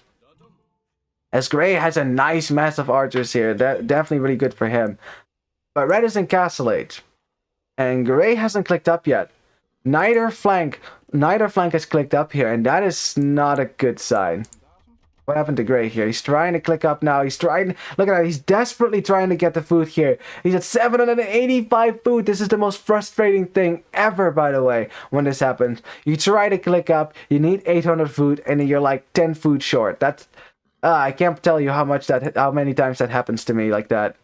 As Grey has a nice massive archers here, definitely really good for him. But Red is in Castle Age, and Grey hasn't clicked up yet. Neither flank has clicked up here, and that is not a good sign. What happened to Grey here? He's trying to click up now. Look at that. He's desperately trying to get the food here. He's at 785 food. This is the most frustrating thing ever, by the way, when this happens. You try to click up, you need 800 food, and you're like 10 food short. That's, I can't tell you how many times that happens to me like that.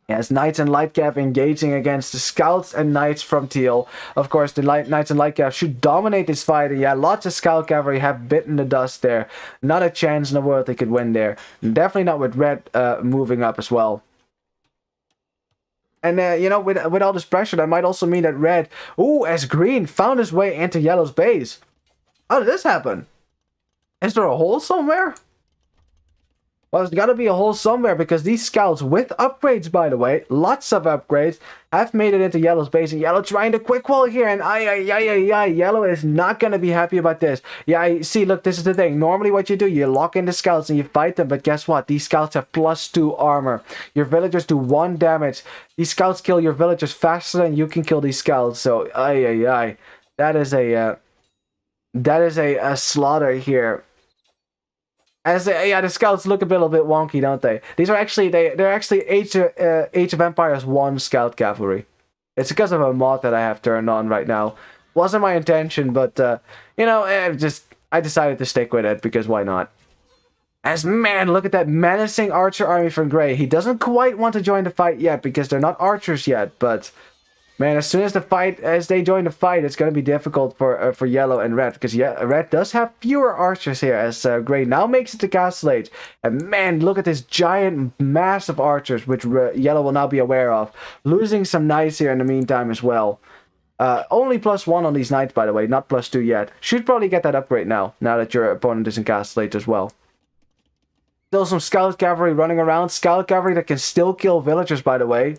Yes, Knights and Lightcap engaging against the Scouts and Knights from Teal. Of course, the Knights and Lightcap should dominate this fight. Yeah, lots of Scout Cavalry have bitten the dust there. Not a chance in the world they could win there. Definitely not with Red moving up as well. And, with all this pressure, that might also mean that Red, as Green found his way into Yellow's base. How did this happen? Is there a hole somewhere? Well, there's got to be a hole somewhere because these scouts with upgrades, by the way, lots of upgrades, have made it into Yellow's base. And Yellow trying to quick wall here. And Yellow is not going to be happy about this. Yeah, see, look, this is the thing. Normally what you do, you lock in the scouts and you fight them. But guess what? These scouts have +2 armor. Your villagers do 1 damage. These scouts kill your villagers faster than you can kill these scouts. So, that is a slaughter here. As the scouts look a little bit wonky, don't they? These are actually they're actually Age of Empires 1 scout cavalry. It's because of a mod that I have turned on right now. Wasn't my intention, but I decided to stick with it because why not? As man, look at that menacing archer army from Grey. He doesn't quite want to join the fight yet because they're not archers yet, but Man, as soon as they join the fight, it's gonna be difficult for yellow and red, because red does have fewer archers here, as gray now makes it to Castle Age. And man, look at this giant, massive archers, which yellow will now be aware of. Losing some knights here in the meantime as well. Only +1 on these knights, by the way, not +2 yet. Should probably get that upgrade now that your opponent is in Castle Age as well. Still some scout cavalry running around. Scout cavalry that can still kill villagers, by the way.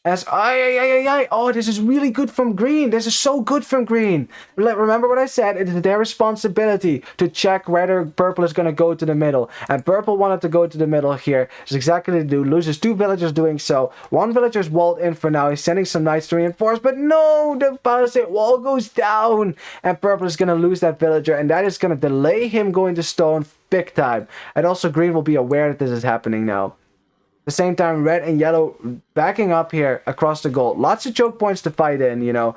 As oh, this is really good from green. This is so good from green. Remember what I said? It is their responsibility to check whether purple is going to go to the middle. And purple wanted to go to the middle here. It's exactly what they do. Loses 2 villagers doing so. 1 villager's walled in for now. He's sending some knights to reinforce. But no, the palisade wall goes down. And purple is going to lose that villager. And that is going to delay him going to stone big time. And also green will be aware that this is happening now. At the same time, red and yellow backing up here across the gold. Lots of choke points to fight in, you know.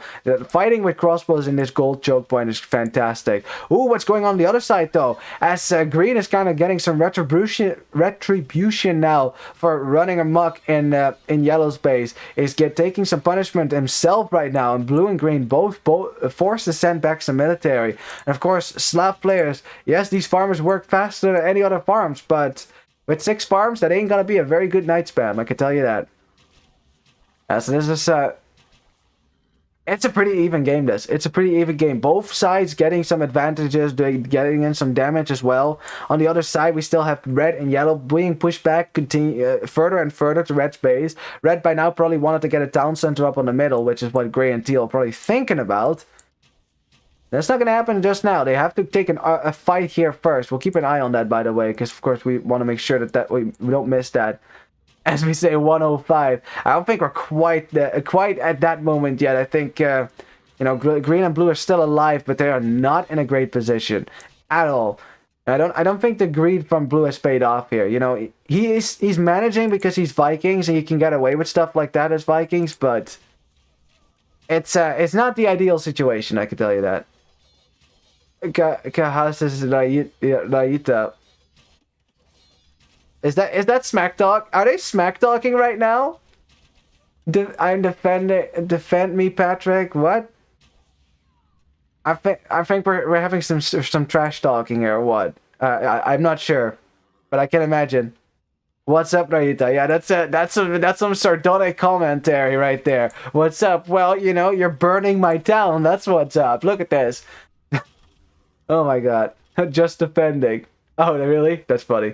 Fighting with crossbows in this gold choke point is fantastic. Ooh, what's going on the other side, though? As green is kind of getting some retribution now for running amok in yellow's base. Is taking some punishment himself right now. And blue and green both forced to send back some military. And of course, Slav players. Yes, these farmers work faster than any other farms, but with 6 farms, that ain't gonna be a very good night spam, I can tell you that. So this is, it's a pretty even game, this. It's a pretty even game. Both sides getting some advantages, getting in some damage as well. On the other side, we still have red and yellow being pushed back further and further to red's base. Red by now probably wanted to get a town center up on the middle, which is what gray and teal are probably thinking about. That's not going to happen just now. They have to take a fight here first. We'll keep an eye on that, by the way, because, of course, we want to make sure that we don't miss that. As we say, 105. I don't think we're quite at that moment yet. I think, you know, green and blue are still alive, but they are not in a great position at all. I don't think the greed from blue has paid off here. You know, he's managing because he's Vikings and he can get away with stuff like that as Vikings, but it's not the ideal situation, I can tell you that. Raita. Is that smack talk? Are they smack talking right now? Defend me, Patrick. What? I think we're having some trash talking here. Or what? I'm not sure, but I can imagine. What's up, Raita? Yeah, that's some sardonic commentary right there. What's up? Well, you know, you're burning my town. That's what's up. Look at this. Oh my god. Just defending. Oh, really? That's funny.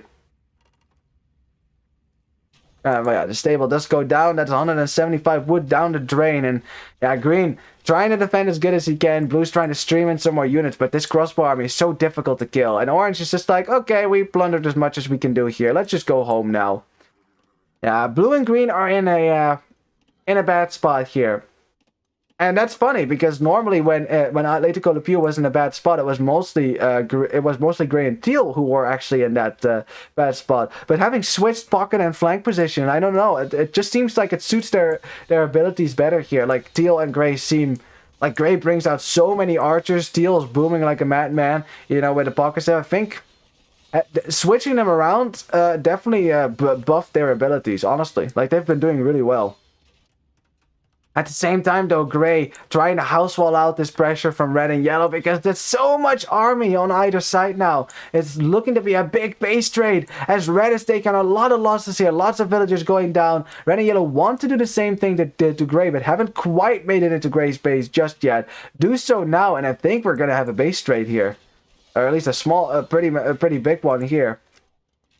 Oh my god, the stable does go down. That's 175 wood down the drain. And yeah, green trying to defend as good as he can. Blue's trying to stream in some more units, but this crossbow army is so difficult to kill. And orange is just like, okay, we plundered as much as we can do here. Let's just go home now. Yeah, blue and green are in a bad spot here. And that's funny because normally when Atletico Le Pew was in a bad spot, it was mostly gray and teal who were actually in that bad spot. But having switched pocket and flank position, I don't know. It just seems like it suits their abilities better here. Like teal and gray seem like gray brings out so many archers. Teal is booming like a madman. You know, with the pockets there, I think switching them around definitely buffed their abilities. Honestly, like they've been doing really well. At the same time, though, gray trying to house wall out this pressure from red and yellow because there's so much army on either side now. It's looking to be a big base trade as red is taking a lot of losses here. Lots of villagers going down. Red and yellow want to do the same thing that did to gray, but haven't quite made it into gray's base just yet. Do so now, and I think we're going to have a base trade here. Or at least a pretty big one here.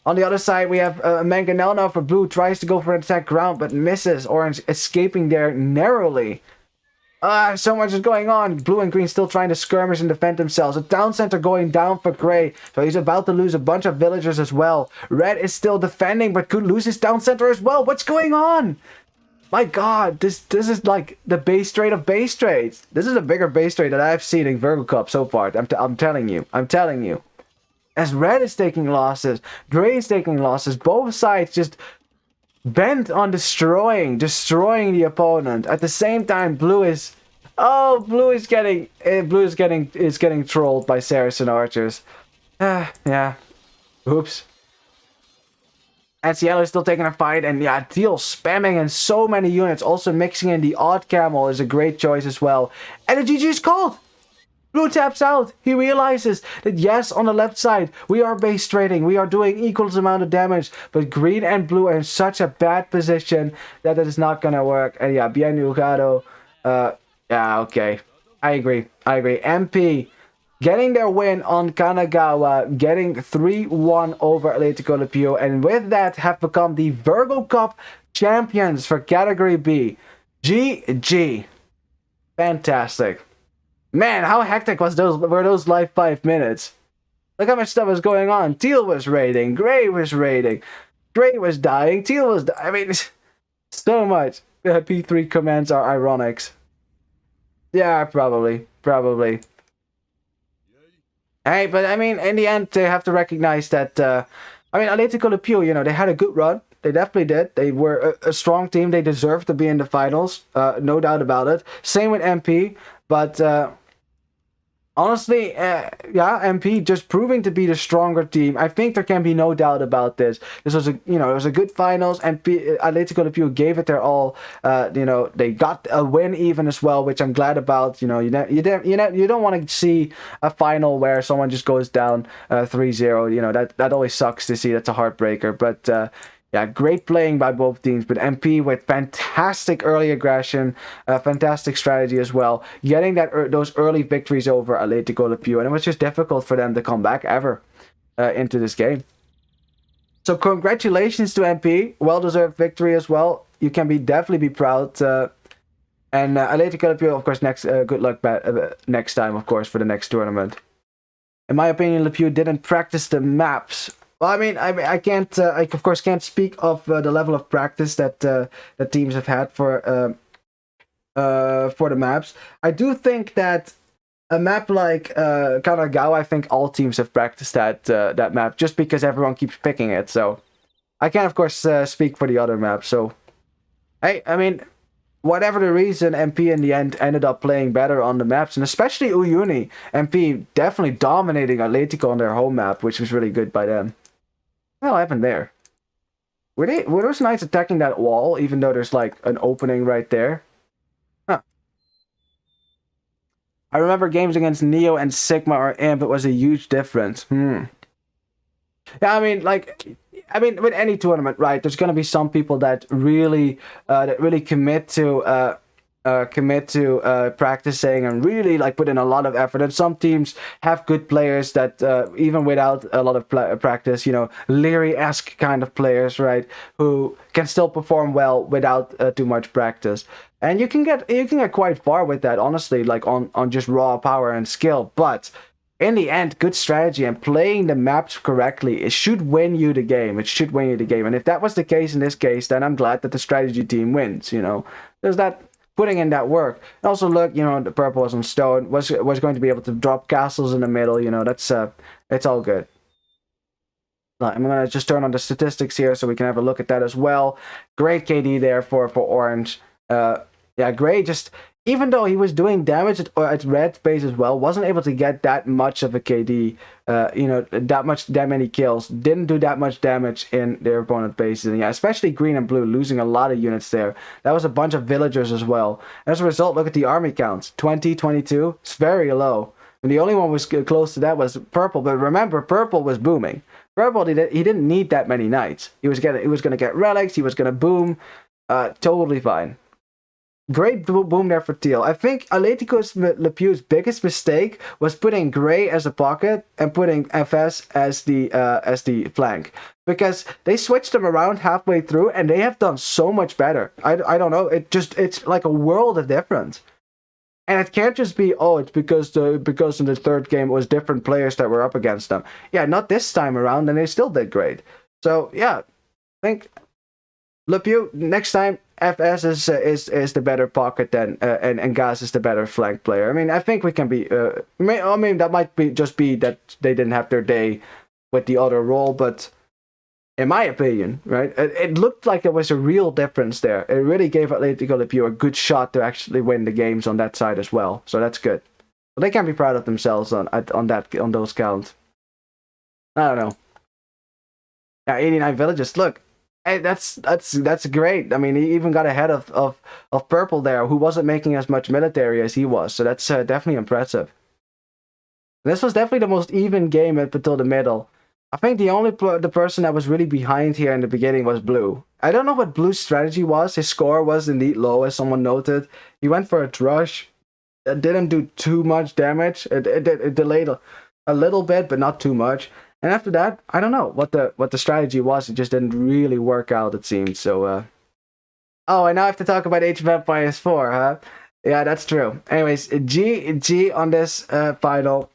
On the other side, we have Manganel now for blue. Tries to go for an attack ground, but misses. Orange escaping there narrowly. So much is going on. Blue and green still trying to skirmish and defend themselves. A town center going down for gray. So he's about to lose a bunch of villagers as well. Red is still defending, but could lose his town center as well. What's going on? My god, this is like the base trade of base trades. This is a bigger base trade that I've seen in Virgo Cup so far. I'm telling you. I'm telling you. As red is taking losses, gray is taking losses, both sides just bent on destroying the opponent. At the same time, blue is getting trolled by Saracen archers. Yeah. Oops. And Cielo is still taking a fight, and yeah, Teal spamming in so many units. Also mixing in the odd camel is a great choice as well. And the GG is called! Blue taps out. He realizes that yes, on the left side, we are base trading. We are doing equal amount of damage. But green and blue are in such a bad position that it is not going to work. And yeah, bien jugado. Yeah, okay. I agree. MP getting their win on Kanagawa, getting 3-1 over Atletico Le Pew, and with that have become the Virgo Cup champions for Category B. GG. Fantastic. Man, how hectic were those live 5 minutes? Look how much stuff was going on. Teal was raiding, Gray was raiding, Gray was dying, Teal was dying. I mean, so much. The P3 commands are ironics. Yeah, probably. Hey, but I mean, in the end, they have to recognize that, I mean, Atletico Le Pew, you know, they had a good run. They definitely did. They were a strong team. They deserved to be in the finals. No doubt about it. Same with MP. But honestly, yeah, MP just proving to be the stronger team. I think there can be no doubt about this. This was it was a good finals. MP Atletico Le Pew gave it their all. They got a win even as well, which I'm glad about. You don't want to see a final where someone just goes down 3-0. You know, that always sucks to see. That's a heartbreaker. But yeah, great playing by both teams, but MP with fantastic early aggression, fantastic strategy as well, getting those early victories over Atletico Le Pew, and it was just difficult for them to come back ever into this game. So congratulations to MP, well-deserved victory as well. You can definitely be proud. And Atletico Le Pew, of course, good luck next time, of course, for the next tournament. In my opinion, Le Pew didn't practice the maps. Well, I mean, I can't. I of course can't speak of the level of practice that teams have had for the maps. I do think that a map like Kanagawa, I think all teams have practiced that map just because everyone keeps picking it. So I can't, of course, speak for the other maps. So hey, I mean, whatever the reason, MP in the end ended up playing better on the maps, and especially Uyuni. MP definitely dominating Atletico on their home map, which was really good by them. What happened there? Were those knights attacking that wall, even though there's like an opening right there? Huh. I remember games against Neo and Sigma or Imp, it was a huge difference. Yeah, I mean, with any tournament, right? There's gonna be some people that really commit to practicing and really like put in a lot of effort, and some teams have good players that even without a lot of practice, Leary-esque kind of players, right, who can still perform well without too much practice, and you can get quite far with that, honestly, like on just raw power and skill. But in the end, good strategy and playing the maps correctly, it should win you the game. And if that was the case in this case, then I'm glad that the strategy team wins. There's that putting in that work. And also look, the purple was on stone, was going to be able to drop castles in the middle. That's it's all good. I'm gonna just turn on the statistics here so we can have a look at that as well. Great KD there for Orange. Yeah, Gray just, even though he was doing damage at red base as well, wasn't able to get that much of a KD, that many kills, didn't do that much damage in their opponent bases. And yeah, especially green and blue, losing a lot of units there. That was a bunch of villagers as well. As a result, look at the army counts, 20, 22, it's very low. And the only one was close to that was purple, but remember, purple was booming. Purple, he didn't need that many knights. He was going to get relics, he was going to boom, totally fine. Great boom there for Teal. I think Atletico Le Pew's biggest mistake was putting Gray as a pocket and putting FS as the flank, because they switched them around halfway through and they have done so much better. I don't know. It's like a world of difference. And it can't just be, it's because in the third game it was different players that were up against them. Yeah, not this time around, and they still did great. So yeah, I think Le Pew next time. FS is the better pocket than and Gas is the better flank player. I mean, I think we can be. I mean, that might just be that they didn't have their day with the other role, but in my opinion, right, it looked like there was a real difference there. It really gave Atletico Le Pew a good shot to actually win the games on that side as well. So that's good. But they can be proud of themselves on those counts. I don't know. Yeah, 89 villages. Look. Hey, that's great. I mean, he even got ahead of Purple there, who wasn't making as much military as he was. So that's definitely impressive. This was definitely the most even game up until the middle. I think the only the person that was really behind here in the beginning was Blue. I don't know what Blue's strategy was. His score was indeed low, as someone noted. He went for a Thrush. It didn't do too much damage. It delayed a little bit, but not too much. And after that, I don't know what the strategy was. It just didn't really work out, it seems. So, oh, and now I have to talk about Age of Empires 4, huh? Yeah, that's true. Anyways, G on this final.